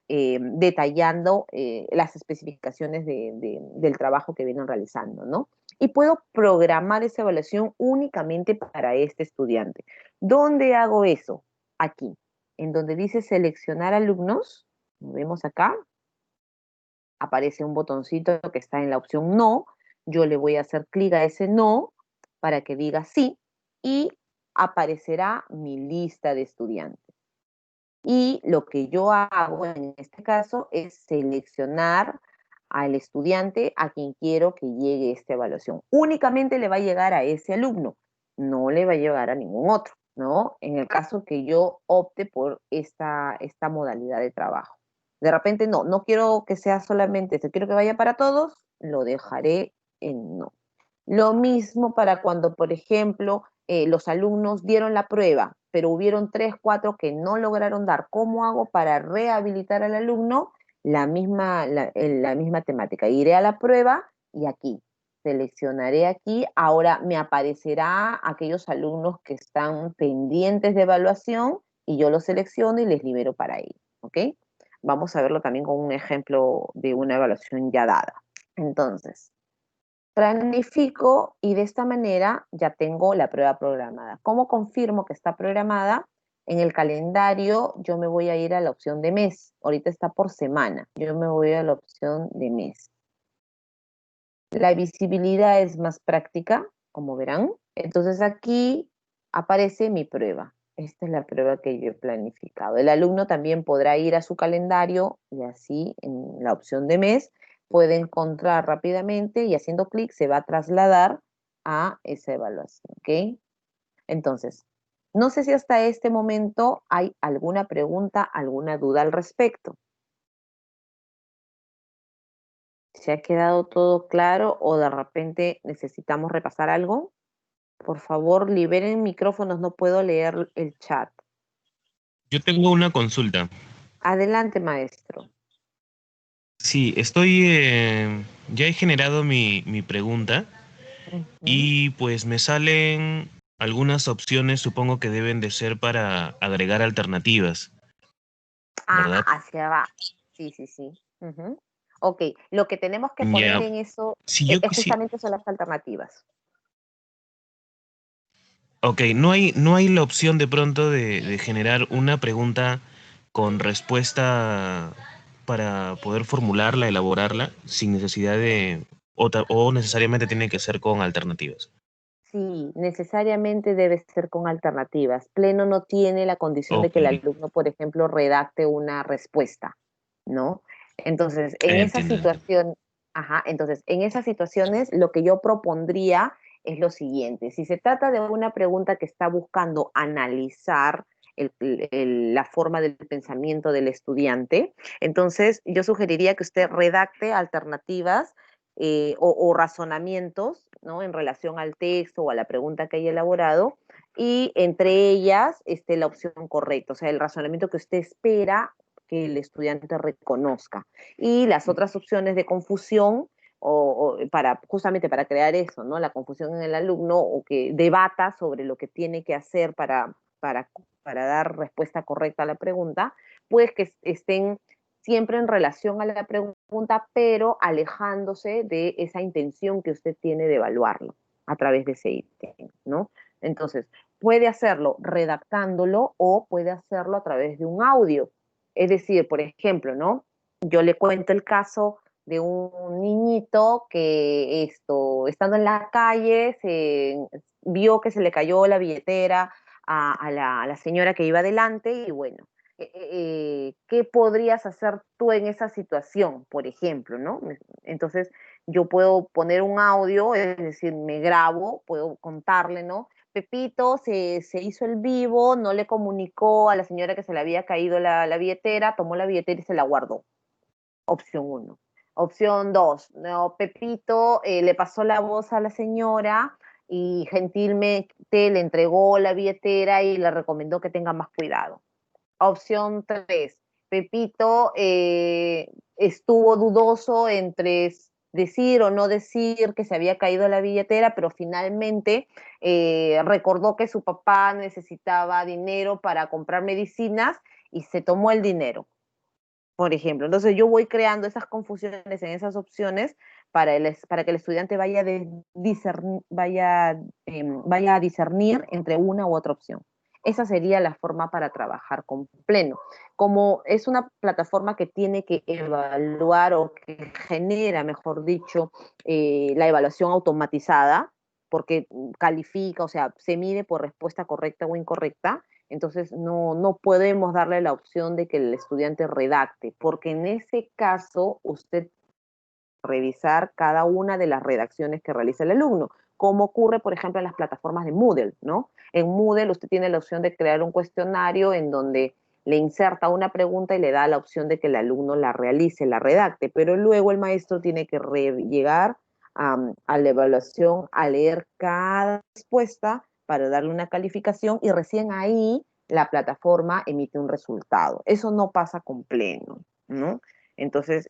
Speaker 1: detallando las especificaciones del trabajo que vienen realizando, ¿no? Y puedo programar esa evaluación únicamente para este estudiante. ¿Dónde hago eso? Aquí, en donde dice seleccionar alumnos, lo vemos acá, aparece un botoncito que está en la opción no, yo le voy a hacer clic a ese no para que diga sí y aparecerá mi lista de estudiantes. Y lo que yo hago en este caso es seleccionar al estudiante a quien quiero que llegue esta evaluación. Únicamente le va a llegar a ese alumno, no le va a llegar a ningún otro, ¿no? En el caso que yo opte por esta modalidad de trabajo. De repente no quiero que sea solamente esto, quiero que vaya para todos, lo dejaré en no. Lo mismo para cuando, por ejemplo, los alumnos dieron la prueba, pero hubieron 3, 4 que no lograron dar. ¿Cómo hago para rehabilitar al alumno? La misma temática. Iré a la prueba y aquí, seleccionaré aquí. Ahora me aparecerá aquellos alumnos que están pendientes de evaluación y yo los selecciono y les libero para ellos. ¿Ok? Vamos a verlo también con un ejemplo de una evaluación ya dada. Entonces, planifico y de esta manera ya tengo la prueba programada. ¿Cómo confirmo que está programada? En el calendario yo me voy a ir a la opción de mes. Ahorita está por semana. Yo me voy a la opción de mes. La visibilidad es más práctica, como verán. Entonces aquí aparece mi prueba. Esta es la prueba que yo he planificado. El alumno también podrá ir a su calendario y así en la opción de mes puede encontrar rápidamente y haciendo clic se va a trasladar a esa evaluación, ¿ok? Entonces, no sé si hasta este momento hay alguna pregunta, alguna duda al respecto. ¿Se ha quedado todo claro o de repente necesitamos repasar algo? Por favor, liberen micrófonos, no puedo leer el chat.
Speaker 4: Yo tengo una consulta.
Speaker 1: Adelante, maestro.
Speaker 4: Sí, ya he generado mi pregunta
Speaker 1: Ujú.
Speaker 4: y pues me salen algunas opciones, supongo que deben de ser para agregar alternativas, ¿verdad?
Speaker 1: Hacia abajo. Sí, sí, sí. Ujú. Ok, lo que tenemos que poner
Speaker 4: Ya,
Speaker 1: en eso
Speaker 4: si yo
Speaker 1: es
Speaker 4: quisiera,
Speaker 1: justamente son las alternativas.
Speaker 4: ok, no hay la opción de pronto de generar una pregunta con respuesta para poder formularla, elaborarla, sin necesidad o necesariamente tiene que ser con alternativas.
Speaker 1: Sí, necesariamente debe ser con alternativas. Pleno no tiene la condición de
Speaker 4: Ok,
Speaker 1: que el alumno, por ejemplo, redacte una respuesta, ¿no? Entonces, en esa
Speaker 4: entiendo, entiendo.
Speaker 1: situación, entonces, en esas situaciones, lo que yo propondría es lo siguiente. Si se trata de una pregunta que está buscando analizar la forma del pensamiento del estudiante, entonces yo sugeriría que usted redacte alternativas o razonamientos, ¿no? En relación al texto o a la pregunta que haya elaborado, y entre ellas la opción correcta, o sea, el razonamiento que usted espera que el estudiante reconozca. Y las otras opciones de confusión, justamente para crear eso, ¿no? La confusión en el alumno o que debata sobre lo que tiene que hacer para para dar respuesta correcta a la pregunta, pues que estén siempre en relación a la pregunta, pero alejándose de esa intención que usted tiene de evaluarlo a través de ese ítem, ¿no? Entonces, puede hacerlo redactándolo o puede hacerlo a través de un audio. Es decir, por ejemplo, ¿no? Yo le cuento el caso de un niñito que estando en la calle, vio que se le cayó la billetera a la señora que iba adelante y bueno, ¿qué podrías hacer tú en esa situación, por ejemplo, ¿no? Entonces, yo puedo poner un audio, es decir, me grabo, puedo contarle, ¿no? Pepito se hizo el vivo, no le comunicó a la señora que se le había caído la billetera, tomó la billetera y se la guardó. Opción 1. Opción 2, no, Pepito le pasó la voz a la señora y gentilmente le entregó la billetera y le recomendó que tenga más cuidado. Opción 3, Pepito estuvo dudoso entre decir o no decir que se había caído la billetera, pero finalmente recordó que su papá necesitaba dinero para comprar medicinas y se tomó el dinero, por ejemplo. Entonces yo voy creando esas confusiones en esas opciones para que el estudiante vaya a discernir entre una u otra opción. Esa sería la forma para trabajar con Pleno. Como es una plataforma que tiene que evaluar o que genera, mejor dicho, la evaluación automatizada, porque califica, o sea, se mide por respuesta correcta o incorrecta, entonces no podemos darle la opción de que el estudiante redacte, porque en ese caso usted revisar cada una de las redacciones que realiza el alumno, como ocurre, por ejemplo, en las plataformas de Moodle, ¿no? En Moodle usted tiene la opción de crear un cuestionario en donde le inserta una pregunta y le da la opción de que el alumno la realice, la redacte, pero luego el maestro tiene que llegar a la evaluación, a leer cada respuesta para darle una calificación y recién ahí la plataforma emite un resultado. Eso no pasa con Pleno, ¿no? Entonces,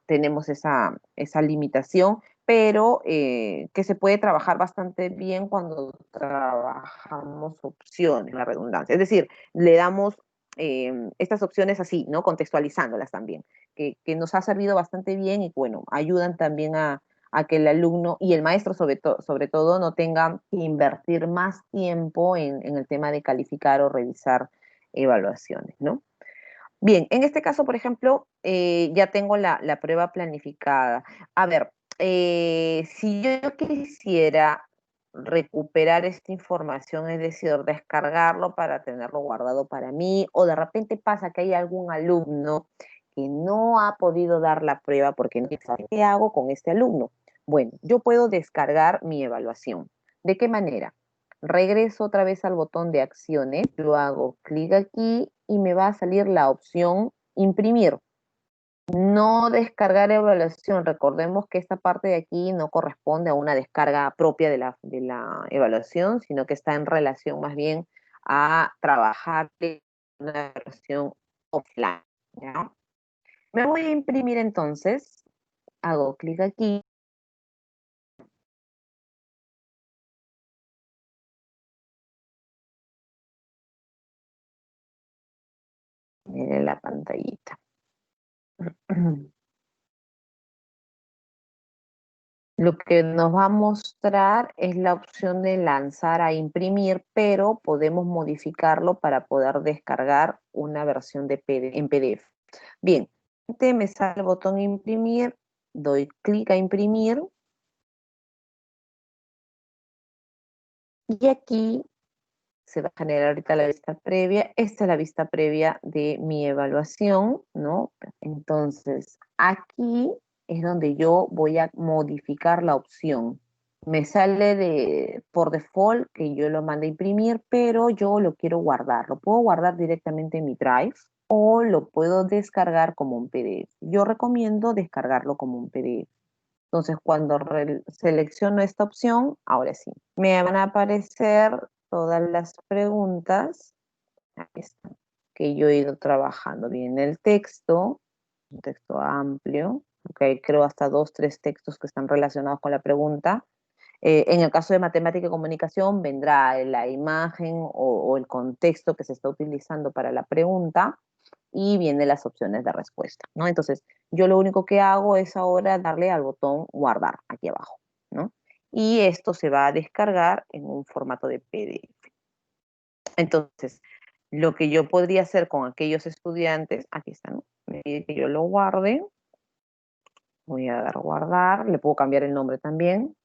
Speaker 1: tenemos esa limitación, pero que se puede trabajar bastante bien cuando trabajamos opciones, la redundancia. Es decir, le damos estas opciones así, ¿no? Contextualizándolas también, que nos ha servido bastante bien y bueno, ayudan también a que el alumno y el maestro sobre todo no tengan que invertir más tiempo en el tema de calificar o revisar evaluaciones, ¿no? Bien, en este caso, por ejemplo, ya tengo la prueba planificada. A ver, si yo quisiera recuperar esta información, es decir, descargarlo para tenerlo guardado para mí, o de repente pasa que hay algún alumno que no ha podido dar la prueba porque no sabe qué hago con este alumno. Bueno, yo puedo descargar mi evaluación. ¿De qué manera? Regreso otra vez al botón de acciones, yo hago clic aquí y me va a salir la opción imprimir. No descargar evaluación. Recordemos que esta parte de aquí no corresponde a una descarga propia de la evaluación, sino que está en relación más bien a trabajar en una evaluación offline, ¿ya? Me voy a imprimir entonces, hago clic aquí. Miren la pantallita. Lo que nos va a mostrar es la opción de lanzar a imprimir, pero podemos modificarlo para poder descargar una versión en PDF. Bien, me sale el botón imprimir, doy clic a imprimir y aquí se va a generar ahorita la vista previa. Esta es la vista previa de mi evaluación, ¿no? Entonces, aquí es donde yo voy a modificar la opción. Me sale por default que yo lo mande a imprimir, pero yo lo quiero guardar. Lo puedo guardar directamente en mi Drive o lo puedo descargar como un PDF. Yo recomiendo descargarlo como un PDF. Entonces, cuando selecciono esta opción, ahora sí, me van a aparecer todas las preguntas, ahí está, que yo he ido trabajando. Bien, el texto, un texto amplio, ok, creo hasta 2, 3 textos que están relacionados con la pregunta. En el caso de matemática y comunicación vendrá la imagen o el contexto que se está utilizando para la pregunta y vienen las opciones de respuesta, ¿no? Entonces, yo lo único que hago es ahora darle al botón guardar aquí abajo, ¿no? Y esto se va a descargar en un formato de PDF. Entonces, lo que yo podría hacer con aquellos estudiantes, aquí está, ¿no? Me pide que yo lo guarde, voy a dar guardar, le puedo cambiar el nombre también,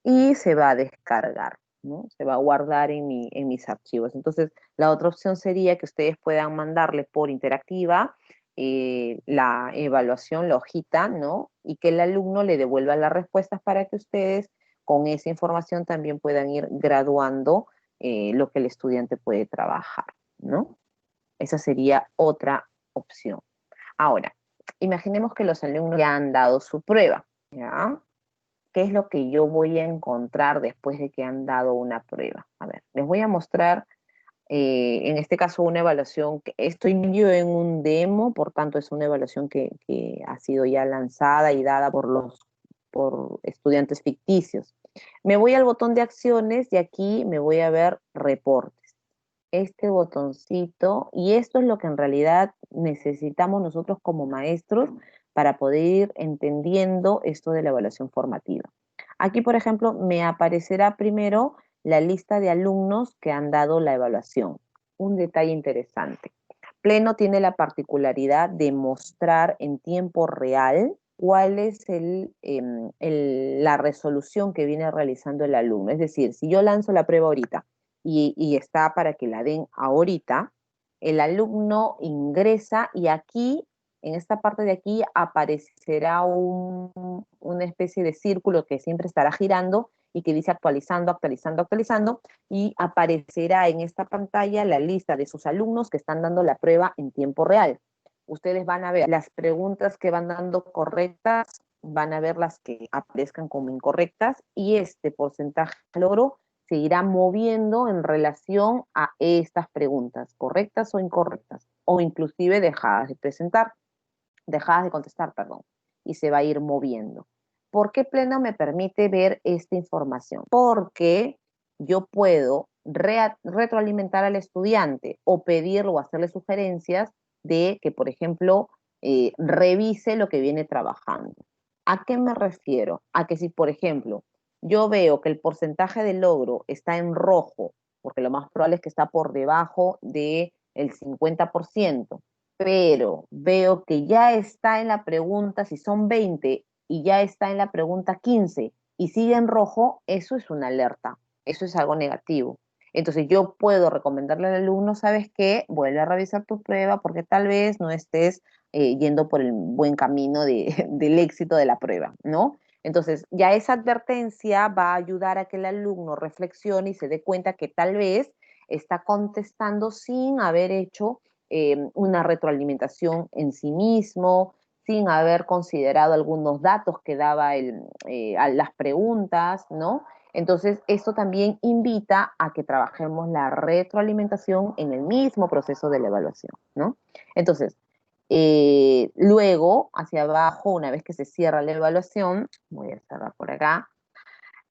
Speaker 1: y se va a descargar, ¿no? Se va a guardar en mis archivos. Entonces, la otra opción sería que ustedes puedan mandarle por interactiva la evaluación, la hojita, ¿no? Y que el alumno le devuelva las respuestas para que ustedes con esa información también puedan ir graduando lo que el estudiante puede trabajar, ¿no? Esa sería otra opción. Ahora, imaginemos que los alumnos ya han dado su prueba, ¿ya? ¿Qué es lo que yo voy a encontrar después de que han dado una prueba? A ver, les voy a mostrar, en este caso, una evaluación. Estoy yo en un demo, por tanto, es una evaluación que ha sido ya lanzada y dada por estudiantes ficticios. Me voy al botón de acciones y aquí me voy a ver reportes. Este botoncito, y esto es lo que en realidad necesitamos nosotros como maestros para poder ir entendiendo esto de la evaluación formativa. Aquí, por ejemplo, me aparecerá primero la lista de alumnos que han dado la evaluación. Un detalle interesante. Pleno tiene la particularidad de mostrar en tiempo real cuál es la resolución que viene realizando el alumno. Es decir, si yo lanzo la prueba ahorita y está para que la den ahorita, el alumno ingresa y aquí, en esta parte de aquí, aparecerá una especie de círculo que siempre estará girando y que dice actualizando, actualizando, actualizando, y aparecerá en esta pantalla la lista de sus alumnos que están dando la prueba en tiempo real. Ustedes van a ver las preguntas que van dando correctas, van a ver las que aparezcan como incorrectas, y este porcentaje de logro se irá moviendo en relación a estas preguntas, correctas o incorrectas, o inclusive dejadas de contestar, perdón, y se va a ir moviendo. ¿Por qué Pleno me permite ver esta información? Porque yo puedo retroalimentar al estudiante o pedirlo o hacerle sugerencias de que, por ejemplo, revise lo que viene trabajando. ¿A qué me refiero? A que si, por ejemplo, yo veo que el porcentaje de logro está en rojo, porque lo más probable es que está por debajo del 50%, pero veo que ya está en la pregunta, si son 20 y ya está en la pregunta 15 y sigue en rojo, eso es una alerta, eso es algo negativo. Entonces yo puedo recomendarle al alumno, ¿sabes qué? Vuelve a revisar tu prueba porque tal vez no estés yendo por el buen camino del éxito de la prueba, ¿no? Entonces ya esa advertencia va a ayudar a que el alumno reflexione y se dé cuenta que tal vez está contestando sin haber hecho una retroalimentación en sí mismo, sin haber considerado algunos datos que daba a las preguntas, ¿no? Entonces, esto también invita a que trabajemos la retroalimentación en el mismo proceso de la evaluación, ¿no? Entonces, luego, hacia abajo, una vez que se cierra la evaluación, voy a cerrar por acá,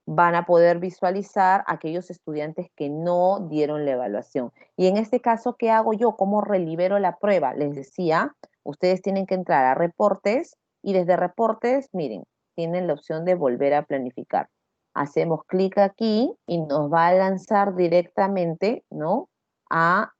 Speaker 1: van a poder visualizar aquellos estudiantes que no dieron la evaluación. Y en este caso, ¿qué hago yo? ¿Cómo relibero la prueba? Les decía, ustedes tienen que entrar a reportes y desde reportes, miren, tienen la opción de volver a planificar. Hacemos clic aquí y nos va a lanzar directamente, ¿no? A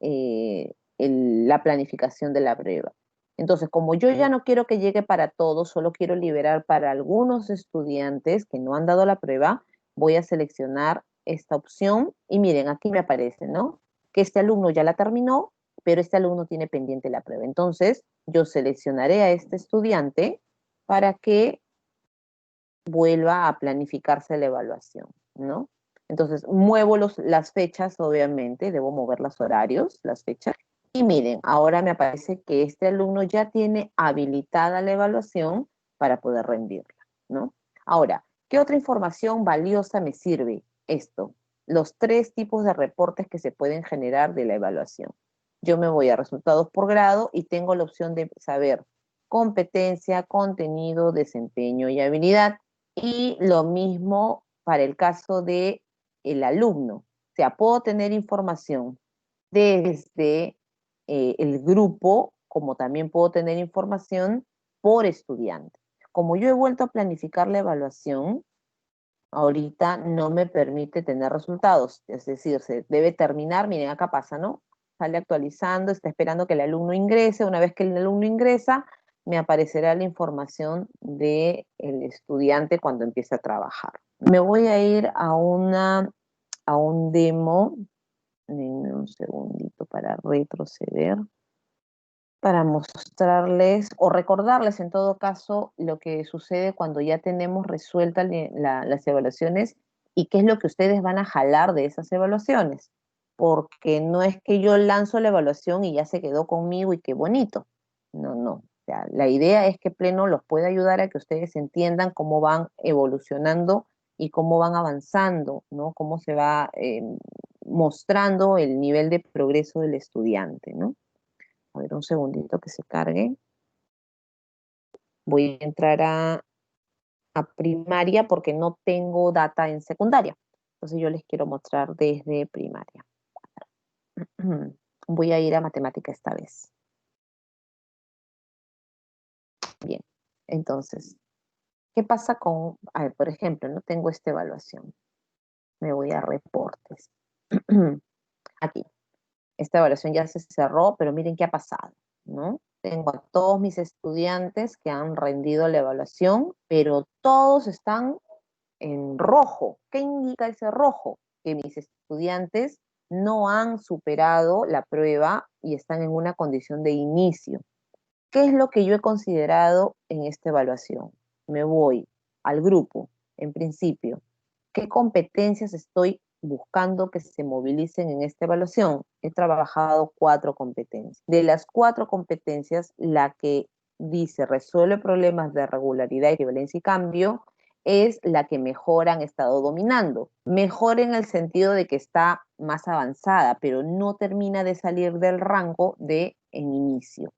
Speaker 1: la planificación de la prueba. Entonces, como yo ya no quiero que llegue para todos, solo quiero liberar para algunos estudiantes que no han dado la prueba, voy a seleccionar esta opción y miren, aquí me aparece, ¿no? Que este alumno ya la terminó, pero este alumno tiene pendiente la prueba. Entonces, yo seleccionaré a este estudiante para que vuelva a planificarse la evaluación, ¿no? Entonces, muevo las fechas, obviamente, debo mover los horarios, las fechas. Y miren, ahora me aparece que este alumno ya tiene habilitada la evaluación para poder rendirla, ¿no? Ahora, ¿qué otra información valiosa me sirve esto? Los 3 tipos de reportes que se pueden generar de la evaluación. Yo me voy a resultados por grado y tengo la opción de saber competencia, contenido, desempeño y habilidad. Y lo mismo para el caso de el alumno. O sea, puedo tener información desde el grupo, como también puedo tener información por estudiante. Como yo he vuelto a planificar la evaluación, ahorita no me permite tener resultados. Es decir, se debe terminar, miren, acá pasa, ¿no? Sale actualizando, está esperando que el alumno ingrese. Una vez que el alumno ingresa, me aparecerá la información del estudiante cuando empiece a trabajar. Me voy a ir a un demo. Denme un segundito para retroceder, para mostrarles o recordarles en todo caso lo que sucede cuando ya tenemos resueltas las evaluaciones y qué es lo que ustedes van a jalar de esas evaluaciones. Porque no es que yo lanzo la evaluación y ya se quedó conmigo y qué bonito. No, no. O sea, la idea es que Pleno los pueda ayudar a que ustedes entiendan cómo van evolucionando y cómo van avanzando, ¿no? Cómo se va mostrando el nivel de progreso del estudiante, ¿no? A ver, un segundito que se cargue. Voy a entrar a primaria porque no tengo data en secundaria. Entonces yo les quiero mostrar desde primaria. Voy a ir a matemática esta vez. Bien, entonces, ¿qué pasa con, a ver, por ejemplo, no tengo esta evaluación? Me voy a reportes. Aquí, esta evaluación ya se cerró, pero miren qué ha pasado, ¿no? Tengo a todos mis estudiantes que han rendido la evaluación, pero todos están en rojo. ¿Qué indica ese rojo? Que mis estudiantes no han superado la prueba y están en una condición de inicio. ¿Qué es lo que yo he considerado en esta evaluación? Me voy al grupo, en principio. ¿Qué competencias estoy buscando que se movilicen en esta evaluación? He trabajado 4 competencias. De las 4 competencias, la que dice resuelve problemas de regularidad, equivalencia y cambio, es la que mejor han estado dominando. Mejor en el sentido de que está más avanzada, pero no termina de salir del rango de en inicio.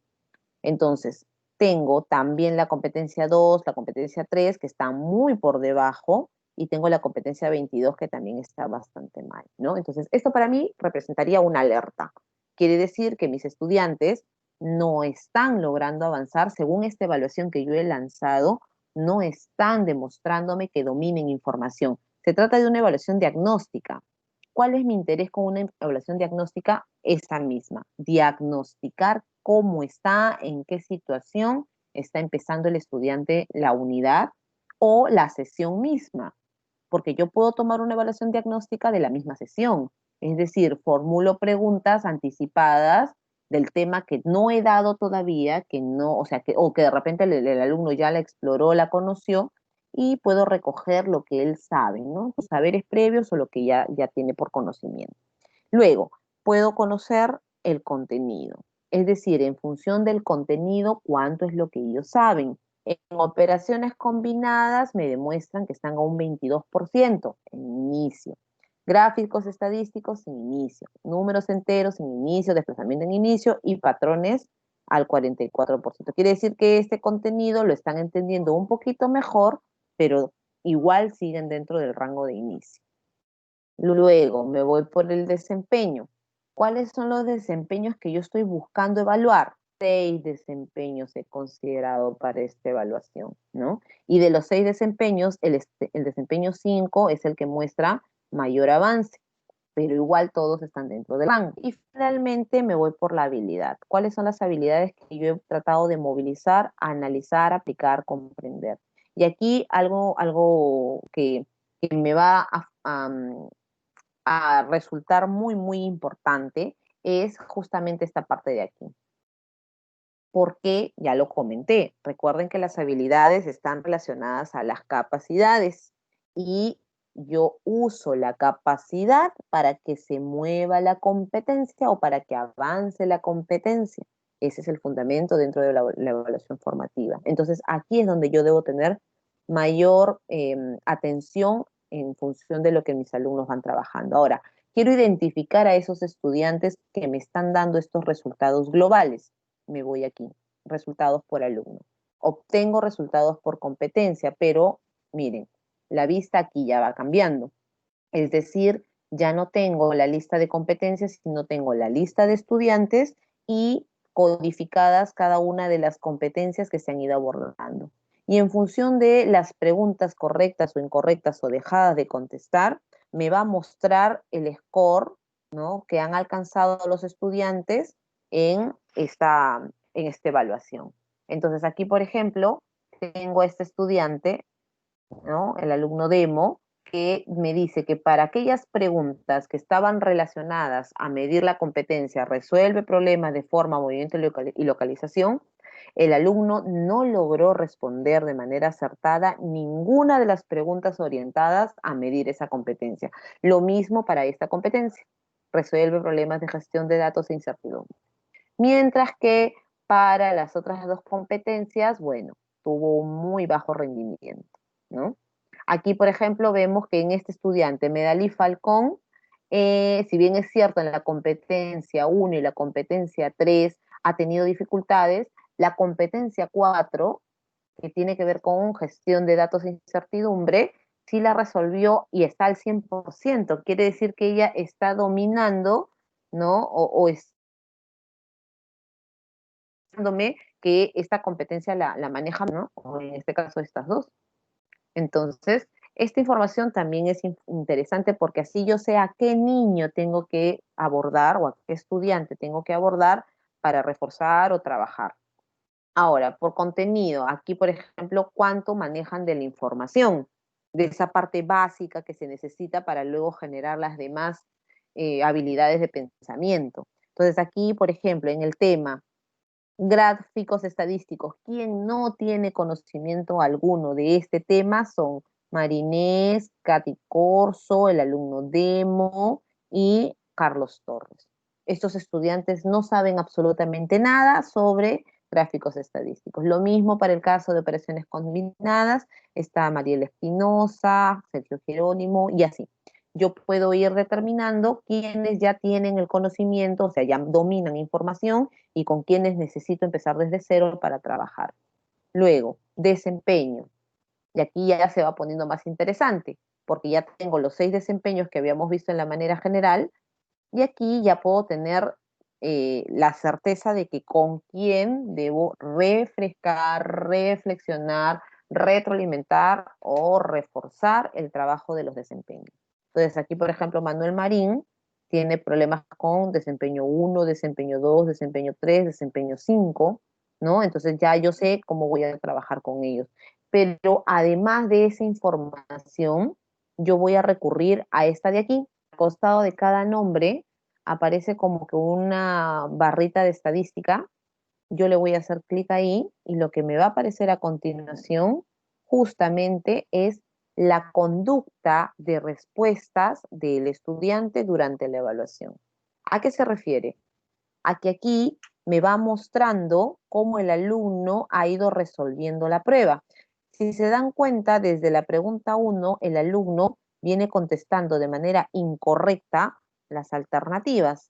Speaker 1: Entonces, tengo también la competencia 2, la competencia 3, que están muy por debajo, y tengo la competencia 22, que también está bastante mal, ¿no? Entonces, esto para mí representaría una alerta. Quiere decir que mis estudiantes no están logrando avanzar según esta evaluación que yo he lanzado, no están demostrándome que dominen información. Se trata de una evaluación diagnóstica. ¿Cuál es mi interés con una evaluación diagnóstica? Esa misma, diagnosticar cómo está, en qué situación está empezando el estudiante la unidad o la sesión misma, porque yo puedo tomar una evaluación diagnóstica de la misma sesión, es decir, formulo preguntas anticipadas del tema que no he dado todavía, que no, o sea, o que de repente el alumno ya la exploró, la conoció, y puedo recoger lo que él sabe, ¿no? Sus saberes previos o lo que ya tiene por conocimiento. Luego, puedo conocer el contenido, es decir, en función del contenido, cuánto es lo que ellos saben. En operaciones combinadas me demuestran que están a un 22% en inicio. Gráficos estadísticos en inicio. Números enteros en inicio, desplazamiento en inicio y patrones al 44%. Quiere decir que este contenido lo están entendiendo un poquito mejor, pero igual siguen dentro del rango de inicio. Luego me voy por el desempeño. ¿Cuáles son los desempeños que yo estoy buscando evaluar? 6 desempeños he considerado para esta evaluación, ¿no? Y de los 6 desempeños, el desempeño 5 es el que muestra mayor avance, pero igual todos están dentro del rango. Y finalmente me voy por la habilidad. ¿Cuáles son las habilidades que yo he tratado de movilizar, analizar, aplicar, comprender? Y aquí algo que me va a resultar muy, muy importante es justamente esta parte de aquí. Porque ya lo comenté, recuerden que las habilidades están relacionadas a las capacidades y yo uso la capacidad para que se mueva la competencia o para que avance la competencia. Ese es el fundamento dentro de la evaluación formativa. Entonces, aquí es donde yo debo tener mayor atención en función de lo que mis alumnos van trabajando. Ahora, quiero identificar a esos estudiantes que me están dando estos resultados globales. Me voy aquí, resultados por alumno. Obtengo resultados por competencia, pero miren, la vista aquí ya va cambiando. Es decir, ya no tengo la lista de competencias, sino tengo la lista de estudiantes y codificadas cada una de las competencias que se han ido abordando. Y en función de las preguntas correctas o incorrectas o dejadas de contestar, me va a mostrar el score, ¿no?, que han alcanzado los estudiantes en esta evaluación. Entonces aquí, por ejemplo, tengo a este estudiante, ¿no?, el alumno demo, que me dice que para aquellas preguntas que estaban relacionadas a medir la competencia, resuelve problemas de forma, movimiento y localización, el alumno no logró responder de manera acertada ninguna de las preguntas orientadas a medir esa competencia. Lo mismo para esta competencia, resuelve problemas de gestión de datos e incertidumbre. Mientras que para las otras dos competencias, bueno, tuvo un muy bajo rendimiento, ¿no? Aquí, por ejemplo, vemos que en este estudiante, Medalí Falcón, si bien es cierto en la competencia 1 y la competencia 3 ha tenido dificultades, la competencia 4, que tiene que ver con gestión de datos e incertidumbre, sí la resolvió y está al 100%. Quiere decir que ella está dominando, ¿no? O que esta competencia la maneja, ¿no?, o en este caso estas dos. Entonces, esta información también es interesante porque así yo sé a qué niño tengo que abordar o a qué estudiante tengo que abordar para reforzar o trabajar. Ahora, por contenido, aquí, por ejemplo, cuánto manejan de la información, de esa parte básica que se necesita para luego generar las demás habilidades de pensamiento. Entonces, aquí, por ejemplo, en el tema gráficos estadísticos, quien no tiene conocimiento alguno de este tema son Marinés, Katy Corso, el alumno Demo y Carlos Torres. Estos estudiantes no saben absolutamente nada sobre gráficos estadísticos. Lo mismo para el caso de operaciones combinadas, está Mariela Espinosa, Sergio Jerónimo y así. Yo puedo ir determinando quiénes ya tienen el conocimiento, o sea, ya dominan información y con quienes necesito empezar desde cero para trabajar. Luego, desempeño. Y aquí ya se va poniendo más interesante, porque ya tengo los 6 desempeños que habíamos visto en la manera general, y aquí ya puedo tener la certeza de que con quién debo refrescar, reflexionar, retroalimentar o reforzar el trabajo de los desempeños. Entonces aquí, por ejemplo, Manuel Marín tiene problemas con desempeño 1, desempeño 2, desempeño 3, desempeño 5, ¿no? Entonces ya yo sé cómo voy a trabajar con ellos. Pero además de esa información, yo voy a recurrir a esta de aquí. Al costado de cada nombre aparece como que una barrita de estadística. Yo le voy a hacer clic ahí y lo que me va a aparecer a continuación justamente es la conducta de respuestas del estudiante durante la evaluación. ¿A qué se refiere? A que aquí me va mostrando cómo el alumno ha ido resolviendo la prueba. Si se dan cuenta, desde la pregunta 1, el alumno viene contestando de manera incorrecta las alternativas,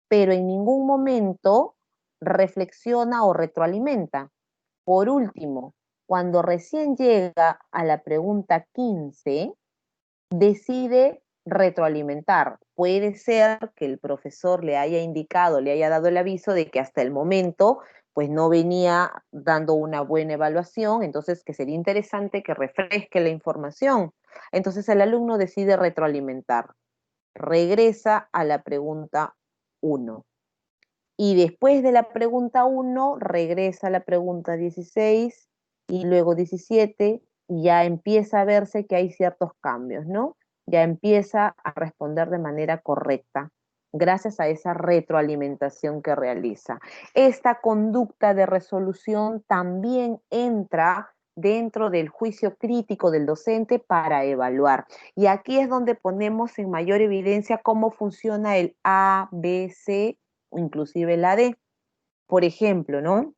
Speaker 1: pero en ningún momento reflexiona o retroalimenta. Por último, cuando recién llega a la pregunta 15, decide retroalimentar. Puede ser que el profesor le haya indicado, le haya dado el aviso de que hasta el momento pues no venía dando una buena evaluación, entonces que sería interesante que refresque la información. Entonces el alumno decide retroalimentar. Regresa a la pregunta 1. Y después de la pregunta 1, regresa a la pregunta 16 y luego 17 y ya empieza a verse que hay ciertos cambios, ¿no? Ya empieza a responder de manera correcta gracias a esa retroalimentación que realiza. Esta conducta de resolución también entra dentro del juicio crítico del docente para evaluar. Y aquí es donde ponemos en mayor evidencia cómo funciona el A, B, C o inclusive la D. Por ejemplo, ¿no?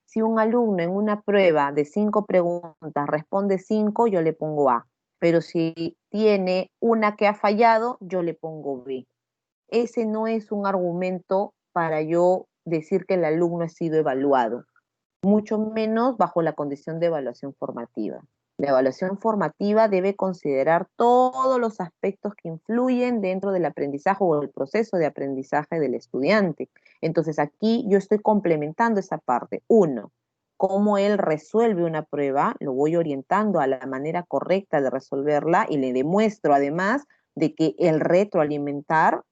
Speaker 1: Si un alumno en una prueba de 5 preguntas responde 5, yo le pongo A. Pero si tiene una que ha fallado, yo le pongo B. Ese no es un argumento para yo decir que el alumno ha sido evaluado, mucho menos bajo la condición de evaluación formativa. La evaluación formativa debe considerar todos los aspectos que influyen dentro del aprendizaje o el proceso de aprendizaje del estudiante. Entonces aquí yo estoy complementando esa parte. Uno, cómo él resuelve una prueba, lo voy orientando a la manera correcta de resolverla y le demuestro además de que el retroalimentar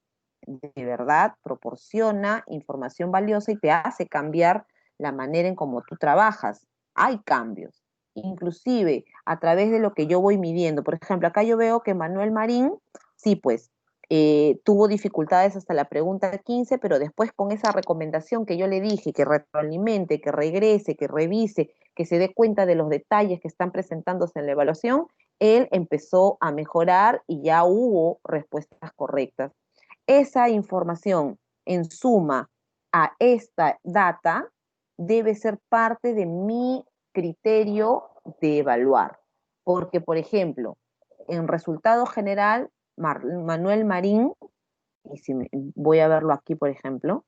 Speaker 1: de verdad proporciona información valiosa y te hace cambiar la manera en cómo tú trabajas. Hay cambios, inclusive a través de lo que yo voy midiendo. Por ejemplo, acá yo veo que Manuel Marín, sí, pues, tuvo dificultades hasta la pregunta 15, pero después con esa recomendación que yo le dije, que retroalimente, que regrese, que revise, que se dé cuenta de los detalles que están presentándose en la evaluación, él empezó a mejorar y ya hubo respuestas correctas. Esa información en suma a esta data debe ser parte de mi criterio de evaluar. Porque, por ejemplo, en resultado general, Manuel Marín, y si voy a verlo aquí, por ejemplo,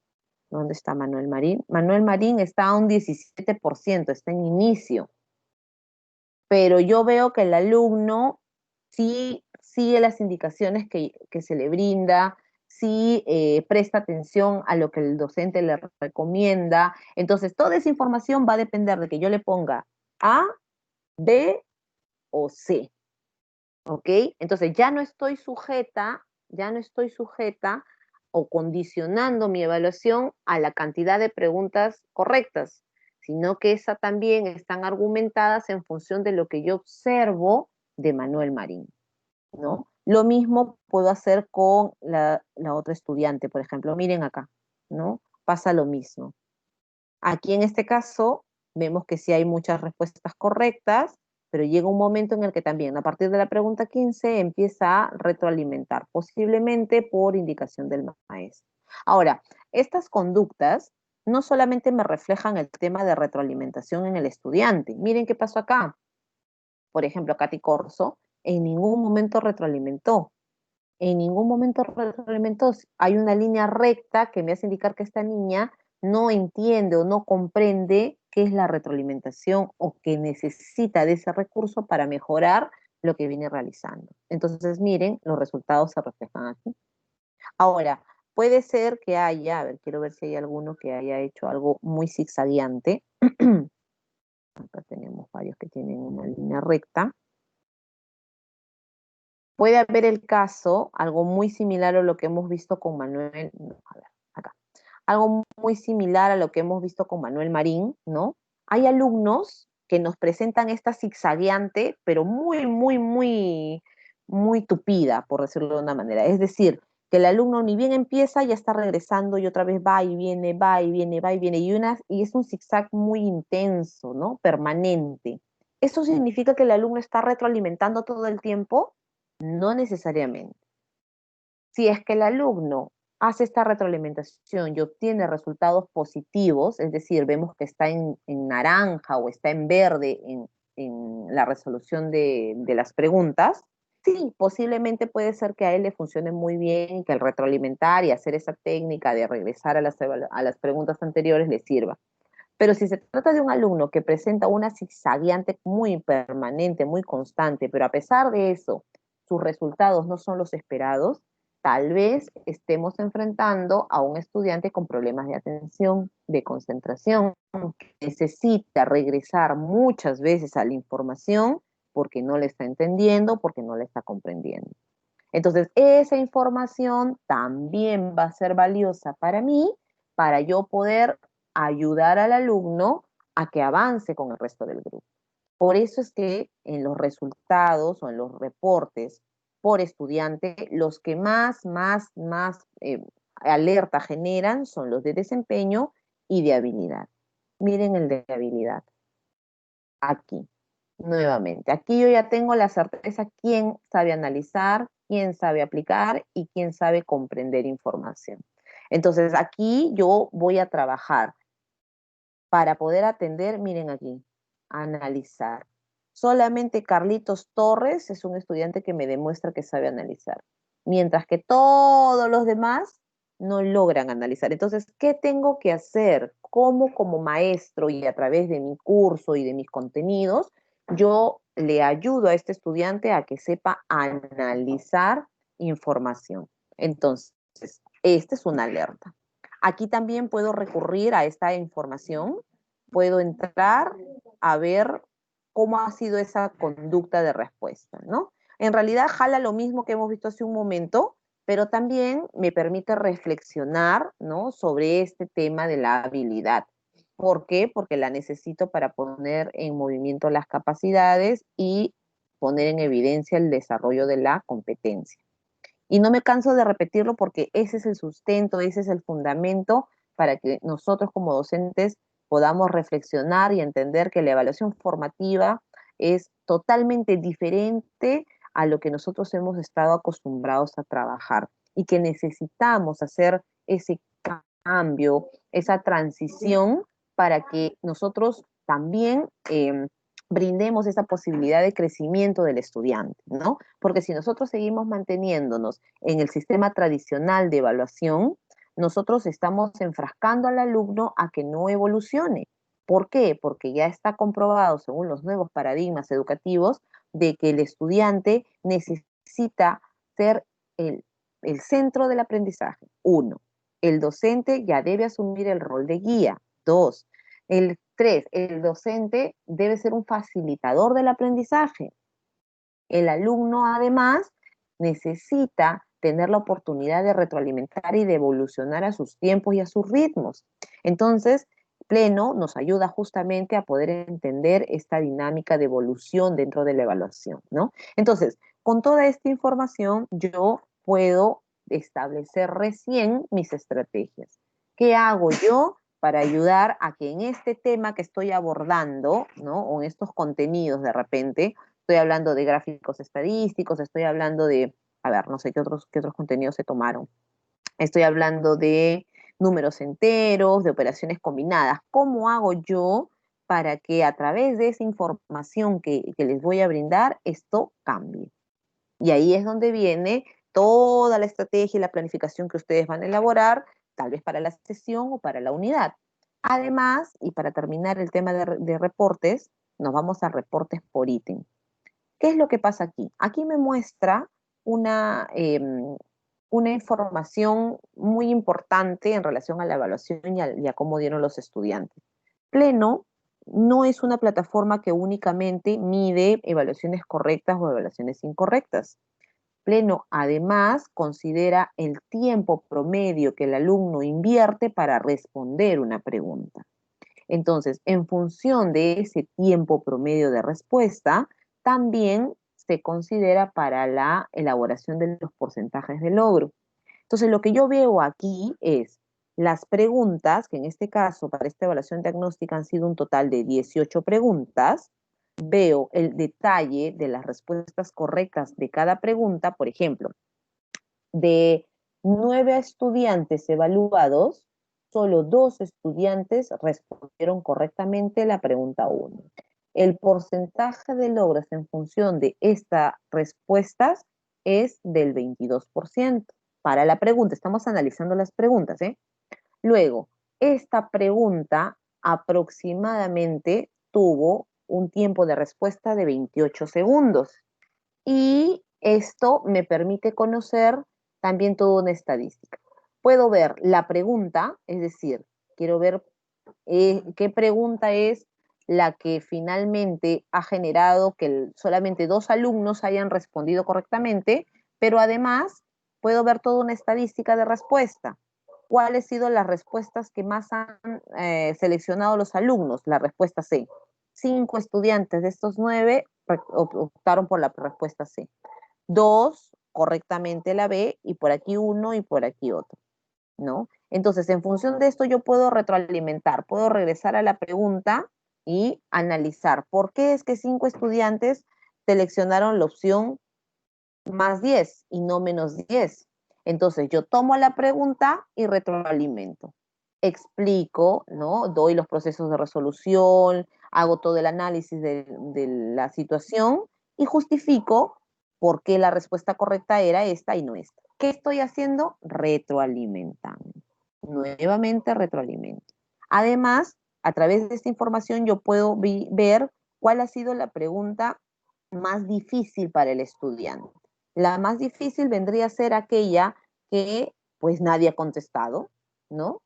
Speaker 1: ¿dónde está Manuel Marín? Manuel Marín está a un 17%, está en inicio, pero yo veo que el alumno sí sigue las indicaciones que se le brinda, sí presta atención a lo que el docente le recomienda. Entonces, toda esa información va a depender de que yo le ponga A, B o C, ¿ok? Entonces, ya no estoy sujeta o condicionando mi evaluación a la cantidad de preguntas correctas, sino que esa también están argumentadas en función de lo que yo observo de Manuel Marín, ¿no? Lo mismo puedo hacer con la otra estudiante, por ejemplo. Miren acá, ¿no? Pasa lo mismo. Aquí en este caso vemos que sí hay muchas respuestas correctas, pero llega un momento en el que también a partir de la pregunta 15 empieza a retroalimentar, posiblemente por indicación del maestro. Ahora, estas conductas no solamente me reflejan el tema de retroalimentación en el estudiante. Miren qué pasó acá. Por ejemplo, Katy Corso en ningún momento retroalimentó. En ningún momento retroalimentó. Hay una línea recta que me hace indicar que esta niña no entiende o no comprende qué es la retroalimentación o que necesita de ese recurso para mejorar lo que viene realizando. Entonces, miren, los resultados se reflejan aquí. Ahora, puede ser que haya, a ver, quiero ver si hay alguno que haya hecho algo muy zigzagueante. Acá tenemos varios que tienen una línea recta. Puede haber el caso, algo muy similar a lo que hemos visto con Manuel, no, a ver, acá, algo muy similar a lo que hemos visto con Manuel Marín, ¿no? Hay alumnos que nos presentan esta zigzagueante, pero muy tupida, por decirlo de una manera. Es decir, que el alumno ni bien empieza, ya está regresando y otra vez va y viene, va y viene, va y viene, y es un zigzag muy intenso, ¿no? Permanente. ¿Eso significa que el alumno está retroalimentando todo el tiempo? No necesariamente. Si es que el alumno hace esta retroalimentación y obtiene resultados positivos, es decir, vemos que está en naranja o está en verde en la resolución de las preguntas, sí, posiblemente puede ser que a él le funcione muy bien y que el retroalimentar y hacer esa técnica de regresar a las preguntas anteriores le sirva. Pero si se trata de un alumno que presenta una zigzagueante muy permanente, muy constante, pero a pesar de eso, sus resultados no son los esperados, tal vez estemos enfrentando a un estudiante con problemas de atención, de concentración, que necesita regresar muchas veces a la información porque no le está entendiendo, porque no le está comprendiendo. Entonces, esa información también va a ser valiosa para mí, para yo poder ayudar al alumno a que avance con el resto del grupo. Por eso es que en los resultados o en los reportes por estudiante, los que más alerta generan son los de desempeño y de habilidad. Miren el de habilidad. Aquí, nuevamente. Aquí yo ya tengo la certeza quién sabe analizar, quién sabe aplicar y quién sabe comprender información. Entonces, aquí yo voy a trabajar para poder atender, miren aquí, analizar. Solamente Carlitos Torres es un estudiante que me demuestra que sabe analizar, mientras que todos los demás no logran analizar. Entonces, ¿qué tengo que hacer? ¿Cómo como maestro y a través de mi curso y de mis contenidos, yo le ayudo a este estudiante a que sepa analizar información. Entonces, esta es una alerta. Aquí también puedo recurrir a esta información, puedo entrar a ver cómo ha sido esa conducta de respuesta, ¿no? En realidad jala lo mismo que hemos visto hace un momento, pero también me permite reflexionar, ¿no?, sobre este tema de la habilidad. ¿Por qué? Porque la necesito para poner en movimiento las capacidades y poner en evidencia el desarrollo de la competencia. Y no me canso de repetirlo porque ese es el sustento, ese es el fundamento para que nosotros como docentes podamos reflexionar y entender que la evaluación formativa es totalmente diferente a lo que nosotros hemos estado acostumbrados a trabajar y que necesitamos hacer ese cambio, esa transición para que nosotros también brindemos esa posibilidad de crecimiento del estudiante, ¿no? Porque si nosotros seguimos manteniéndonos en el sistema tradicional de evaluación, nosotros estamos enfrascando al alumno a que no evolucione. ¿Por qué? Porque ya está comprobado, según los nuevos paradigmas educativos, de que el estudiante necesita ser el centro del aprendizaje. 1. El docente ya debe asumir el rol de guía. 2. El 3, el docente debe ser un facilitador del aprendizaje. El alumno, además, necesita tener la oportunidad de retroalimentar y de evolucionar a sus tiempos y a sus ritmos. Entonces, Pleno nos ayuda justamente a poder entender esta dinámica de evolución dentro de la evaluación, ¿no? Entonces, con toda esta información, yo puedo establecer recién mis estrategias. ¿Qué hago yo para ayudar a que en este tema que estoy abordando, ¿no?, o en estos contenidos de repente, estoy hablando de gráficos estadísticos, estoy hablando de, a ver, no sé qué otros contenidos se tomaron. Estoy hablando de números enteros, de operaciones combinadas. ¿Cómo hago yo para que a través de esa información que les voy a brindar, esto cambie? Y ahí es donde viene toda la estrategia y la planificación que ustedes van a elaborar, tal vez para la sesión o para la unidad. Además, y para terminar el tema de reportes, nos vamos a reportes por ítem. ¿Qué es lo que pasa aquí? Aquí me muestra una información muy importante en relación a la evaluación y a cómo dieron los estudiantes. Pleno no es una plataforma que únicamente mide evaluaciones correctas o evaluaciones incorrectas. Pleno además considera el tiempo promedio que el alumno invierte para responder una pregunta. Entonces, en función de ese tiempo promedio de respuesta, también se considera para la elaboración de los porcentajes de logro. Entonces, lo que yo veo aquí es las preguntas, que en este caso, para esta evaluación diagnóstica han sido un total de 18 preguntas. Veo el detalle de las respuestas correctas de cada pregunta. Por ejemplo, de 9 estudiantes evaluados, solo 2 estudiantes respondieron correctamente la pregunta 1. El porcentaje de logros en función de estas respuestas es del 22%. Para la pregunta, estamos analizando las preguntas, ¿eh? Luego, esta pregunta aproximadamente tuvo un tiempo de respuesta de 28 segundos. Y esto me permite conocer también toda una estadística. Puedo ver la pregunta, es decir, quiero ver qué pregunta es la que finalmente ha generado que solamente 2 alumnos hayan respondido correctamente, pero además puedo ver toda una estadística de respuesta. ¿Cuáles han sido las respuestas que más han seleccionado los alumnos? La respuesta C. 5 estudiantes de estos 9 optaron por la respuesta C. 2 correctamente la B, y por aquí 1 y por aquí otro, ¿no? Entonces, en función de esto yo puedo retroalimentar, puedo regresar a la pregunta y analizar por qué es que 5 estudiantes seleccionaron la opción más 10 y no menos 10. Entonces, yo tomo la pregunta y retroalimento. Explico, ¿no? Doy los procesos de resolución, hago todo el análisis de la situación y justifico por qué la respuesta correcta era esta y no esta. ¿Qué estoy haciendo? Retroalimentando. Nuevamente retroalimento. Además, a través de esta información yo puedo ver cuál ha sido la pregunta más difícil para el estudiante. La más difícil vendría a ser aquella que pues nadie ha contestado, ¿no?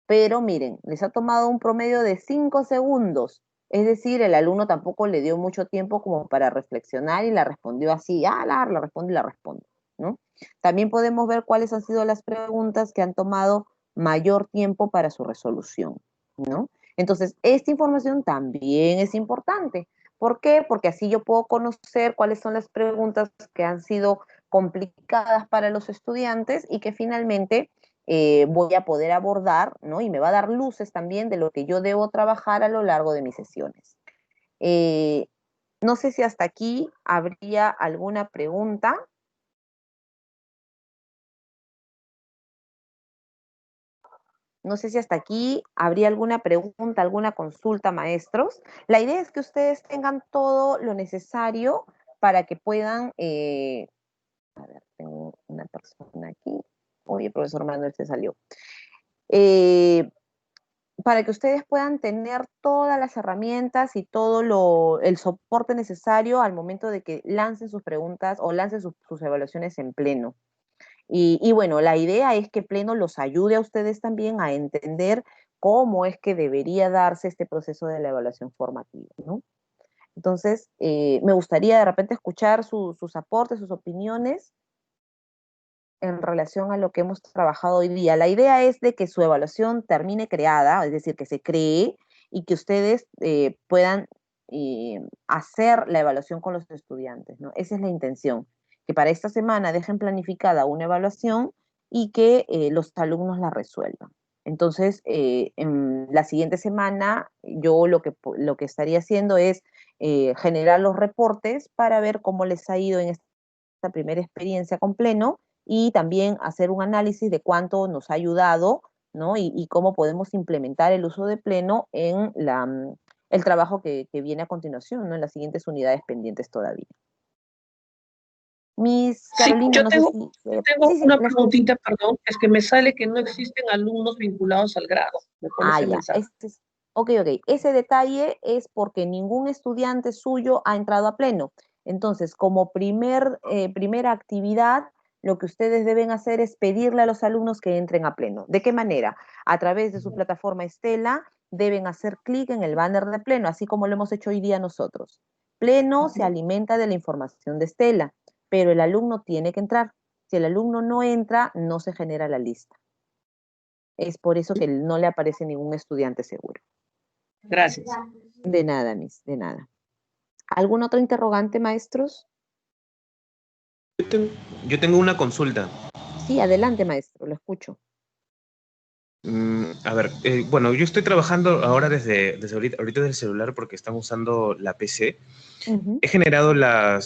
Speaker 1: Pero miren, les ha tomado un promedio de 5 segundos. Es decir, el alumno tampoco le dio mucho tiempo como para reflexionar y la respondió así, la respondo y la respondo, ¿no? También podemos ver cuáles han sido las preguntas que han tomado mayor tiempo para su resolución, ¿no? Entonces, esta información también es importante. ¿Por qué? Porque así yo puedo conocer cuáles son las preguntas que han sido complicadas para los estudiantes y que finalmente voy a poder abordar, ¿no? Y me va a dar luces también de lo que yo debo trabajar a lo largo de mis sesiones. Eh, no sé si hasta aquí habría alguna pregunta. No sé si hasta aquí habría alguna pregunta, alguna consulta, maestros. La idea es que ustedes tengan todo lo necesario para que puedan, a ver, tengo una persona aquí. Oye, el profesor Manuel se salió. Eh, para que ustedes puedan tener todas las herramientas y todo el soporte necesario al momento de que lancen sus preguntas o lancen sus evaluaciones en pleno. Y bueno, la idea es que pleno los ayude a ustedes también a entender cómo es que debería darse este proceso de la evaluación formativa, ¿no? Entonces, me gustaría de repente escuchar sus aportes, sus opiniones en relación a lo que hemos trabajado hoy día. La idea es de que su evaluación termine creada, es decir, que se cree y que ustedes puedan hacer la evaluación con los estudiantes, ¿no? Esa es la intención, que para esta semana dejen planificada una evaluación y que los alumnos la resuelvan. Entonces, en la siguiente semana, yo lo que estaría haciendo es generar los reportes para ver cómo les ha ido en esta primera experiencia con Pleno y también hacer un análisis de cuánto nos ha ayudado, ¿no? Y cómo podemos implementar el uso de Pleno en el trabajo que viene a continuación, ¿no? En las siguientes unidades pendientes todavía. Miss
Speaker 3: Sí,
Speaker 1: Carolina,
Speaker 3: yo
Speaker 1: no sé
Speaker 3: tengo,
Speaker 1: si...
Speaker 3: tengo
Speaker 1: sí,
Speaker 3: una
Speaker 1: la escucho.
Speaker 3: preguntita, perdón, es que me sale que no existen alumnos vinculados al grado. Me pone
Speaker 1: Ah,
Speaker 3: ese
Speaker 1: ya.
Speaker 3: mensaje.
Speaker 1: Ok, ok. Ese detalle es porque ningún estudiante suyo ha entrado a Pleno. Entonces, como primera actividad, lo que ustedes deben hacer es pedirle a los alumnos que entren a Pleno. ¿De qué manera? A través de su plataforma Estela, deben hacer clic en el banner de Pleno, así como lo hemos hecho hoy día nosotros. Pleno se alimenta de la información de Estela, pero el alumno tiene que entrar. Si el alumno no entra, no se genera la lista. Es por eso que no le aparece ningún estudiante seguro.
Speaker 3: Gracias.
Speaker 1: De nada, Miss, de nada. ¿Algún otro interrogante, maestros?
Speaker 4: Yo tengo una consulta.
Speaker 1: Sí, adelante, maestro, lo escucho.
Speaker 4: A ver, bueno, yo estoy trabajando ahora desde ahorita del celular porque estamos usando la PC.
Speaker 1: Ujú,
Speaker 4: He generado la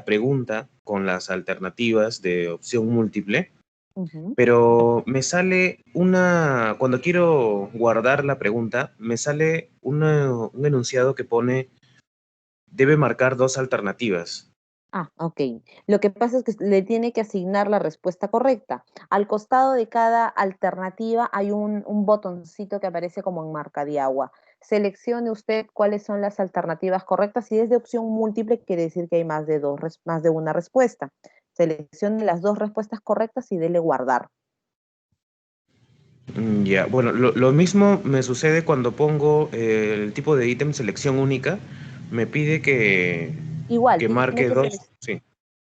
Speaker 4: pregunta con las alternativas de opción múltiple,
Speaker 1: ujú.
Speaker 4: pero me sale cuando quiero guardar la pregunta, me sale un enunciado que pone, debe marcar dos alternativas.
Speaker 1: Ah, ok. Lo que pasa es que le tiene que asignar la respuesta correcta. Al costado de cada alternativa hay un botoncito que aparece como en marca de agua. Seleccione usted cuáles son las alternativas correctas. Si es de opción múltiple, quiere decir que hay más de una respuesta. Seleccione las dos respuestas correctas y dele guardar.
Speaker 4: Ya, bueno, lo mismo me sucede cuando pongo el tipo de ítem selección única. Me pide
Speaker 1: Igual,
Speaker 4: que
Speaker 1: tiene
Speaker 4: marque
Speaker 1: que
Speaker 4: dos. Sí.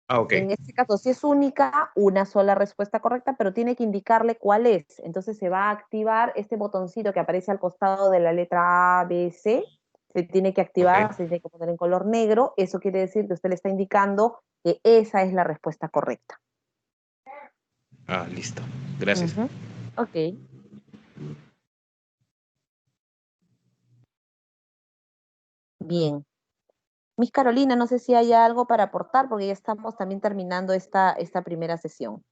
Speaker 4: Ah, ok.
Speaker 1: En este caso, si es única, una sola respuesta correcta, pero tiene que indicarle cuál es. Entonces se va a activar este botoncito que aparece al costado de la letra A, B, C. Se tiene que
Speaker 4: Ok.
Speaker 1: activar, se tiene que poner en color negro. Eso quiere decir que usted le está indicando que esa es la respuesta correcta.
Speaker 4: Ah, listo. Gracias.
Speaker 1: Ujú. Ok, bien. Miss Carolina, no sé si hay algo para aportar, porque ya estamos también terminando esta primera sesión.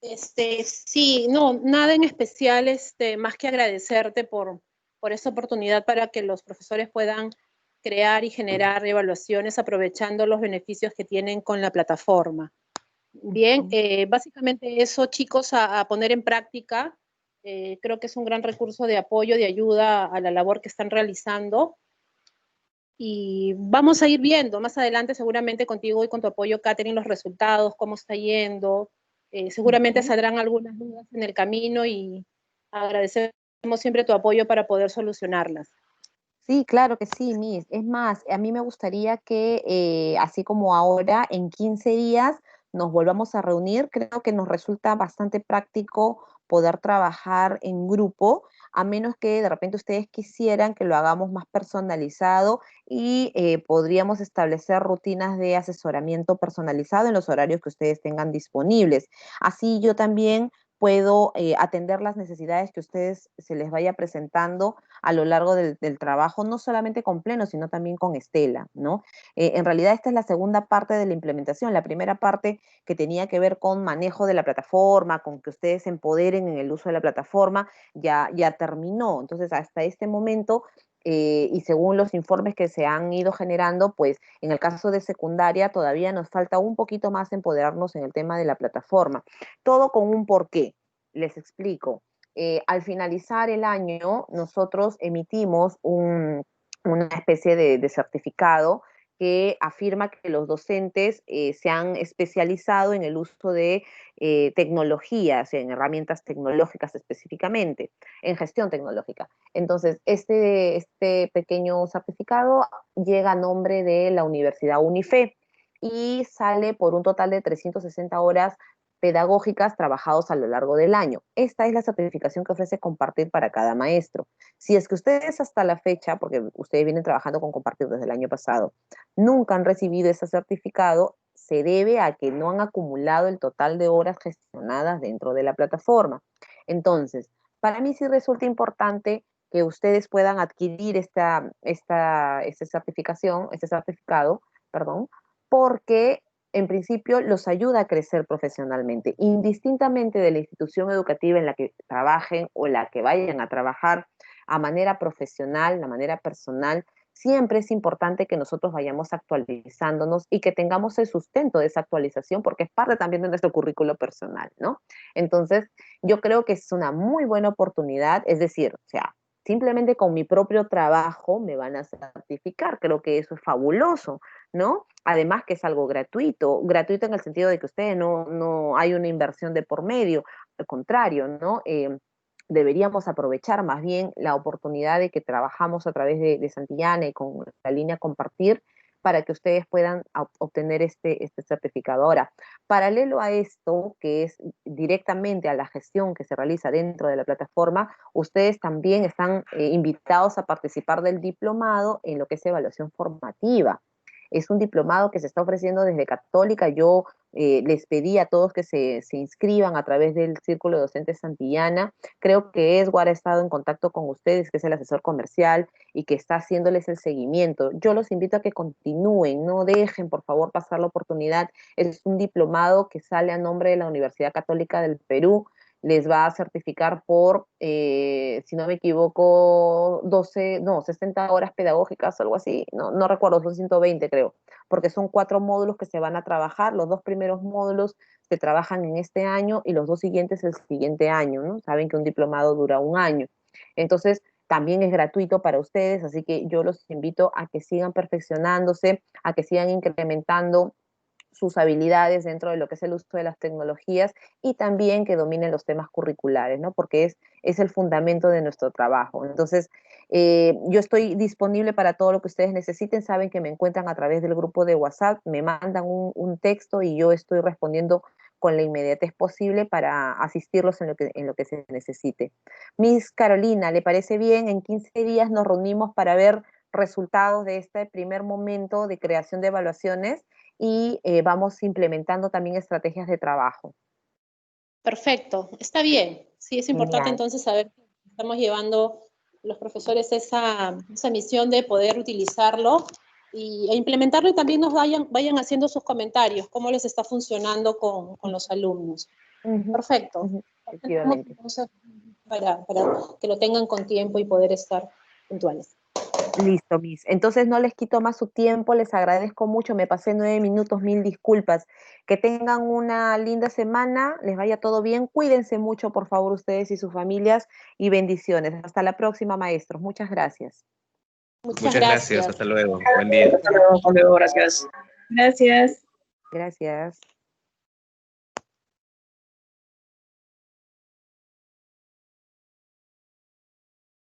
Speaker 5: Sí, no, nada en especial, más que agradecerte por esta oportunidad para que los profesores puedan crear y generar evaluaciones aprovechando los beneficios que tienen con la plataforma. Bien, básicamente eso, chicos, a poner en práctica. Creo que es un gran recurso de apoyo, de ayuda a la labor que están realizando. Y vamos a ir viendo más adelante seguramente contigo y con tu apoyo, Katherine, los resultados, cómo está yendo. Seguramente saldrrán algunas dudas en el camino y agradecemos siempre tu apoyo para poder solucionarlas.
Speaker 1: Sí, claro que sí, Miss. Es más, a mí me gustaría que, así como ahora, en 15 días nos volvamos a reunir. Creo que nos resulta bastante práctico poder trabajar en grupo, a menos que de repente ustedes quisieran que lo hagamos más personalizado y podríamos establecer rutinas de asesoramiento personalizado en los horarios que ustedes tengan disponibles. Así yo también puedo atender las necesidades que a ustedes se les vaya presentando a lo largo del trabajo, no solamente con Pleno, sino también con Estela, ¿no? En realidad esta es la segunda parte de la implementación. La primera parte que tenía que ver con manejo de la plataforma, con que ustedes se empoderen en el uso de la plataforma, ya terminó. Entonces, hasta este momento, y según los informes que se han ido generando, pues en el caso de secundaria todavía nos falta un poquito más empoderarnos en el tema de la plataforma. Todo con un porqué. Les explico. Al finalizar el año, nosotros emitimos una especie de certificado que afirma que los docentes se han especializado en el uso de tecnologías, en herramientas tecnológicas específicamente, en gestión tecnológica. Entonces, este pequeño certificado llega a nombre de la Universidad UNIFE y sale por un total de 360 horas pedagógicas trabajados a lo largo del año. Esta es la certificación que ofrece Compartir para cada maestro. Si es que ustedes hasta la fecha, porque ustedes vienen trabajando con Compartir desde el año pasado, nunca han recibido ese certificado, se debe a que no han acumulado el total de horas gestionadas dentro de la plataforma. Entonces, para mí sí resulta importante que ustedes puedan adquirir esta certificación, este certificado, perdón, porque en principio los ayuda a crecer profesionalmente, indistintamente de la institución educativa en la que trabajen o la que vayan a trabajar a manera profesional, de manera personal. Siempre es importante que nosotros vayamos actualizándonos y que tengamos el sustento de esa actualización porque es parte también de nuestro currículo personal, ¿no? Entonces, yo creo que es una muy buena oportunidad, es decir, o sea, simplemente con mi propio trabajo me van a certificar, creo que eso es fabuloso, ¿no? Además que es algo gratuito, gratuito en el sentido de que ustedes no hay una inversión de por medio, al contrario, ¿no? Deberíamos aprovechar más bien la oportunidad de que trabajamos a través de Santillana y con la línea Compartir para que ustedes puedan obtener este certificado. Ahora, paralelo a esto, que es directamente a la gestión que se realiza dentro de la plataforma, ustedes también están invitados a participar del diplomado en lo que es evaluación formativa. Es un diplomado que se está ofreciendo desde Católica. Yo les pedí a todos que se inscriban a través del Círculo de Docentes Santillana. Creo que Edward ha estado en contacto con ustedes, que es el asesor comercial y que está haciéndoles el seguimiento. Yo los invito a que continúen, no dejen por favor pasar la oportunidad. Es un diplomado que sale a nombre de la Universidad Católica del Perú. Les va a certificar por, si no me equivoco, 60 horas pedagógicas o algo así, no recuerdo, son 120 creo, porque son 4 módulos que se van a trabajar. Los 2 primeros módulos se trabajan en este año y los 2 siguientes el siguiente año, ¿no? Saben que un diplomado dura un año. Entonces, también es gratuito para ustedes, así que yo los invito a que sigan perfeccionándose, a que sigan incrementando sus habilidades dentro de lo que es el uso de las tecnologías y también que dominen los temas curriculares, ¿no? Porque es el fundamento de nuestro trabajo. Entonces, yo estoy disponible para todo lo que ustedes necesiten. Saben que me encuentran a través del grupo de WhatsApp, me mandan un texto y yo estoy respondiendo con la inmediatez posible para asistirlos en lo que se necesite. Miss Carolina, ¿le parece bien? En 15 días nos reunimos para ver resultados de este primer momento de creación de evaluaciones y vamos implementando también estrategias de trabajo.
Speaker 5: Perfecto, está bien. Sí, es importante
Speaker 1: Genial.
Speaker 5: entonces saber que estamos llevando los profesores esa misión de poder utilizarlo e implementarlo y también nos vayan haciendo sus comentarios, cómo les está funcionando con los alumnos. Perfecto.
Speaker 1: Efectivamente.
Speaker 5: Entonces, para que lo tengan con tiempo y poder estar puntuales.
Speaker 1: Listo, Miss. Entonces no les quito más su tiempo, les agradezco mucho, me pasé 9 minutos, mil disculpas. Que tengan una linda semana, les vaya todo bien, cuídense mucho, por favor, ustedes y sus familias, y bendiciones. Hasta la próxima, maestros. Muchas gracias.
Speaker 5: Muchas
Speaker 4: Muchas gracias.
Speaker 5: gracias.
Speaker 4: Hasta luego. Buen día.
Speaker 3: Hasta luego, gracias.
Speaker 6: Gracias.
Speaker 1: Gracias.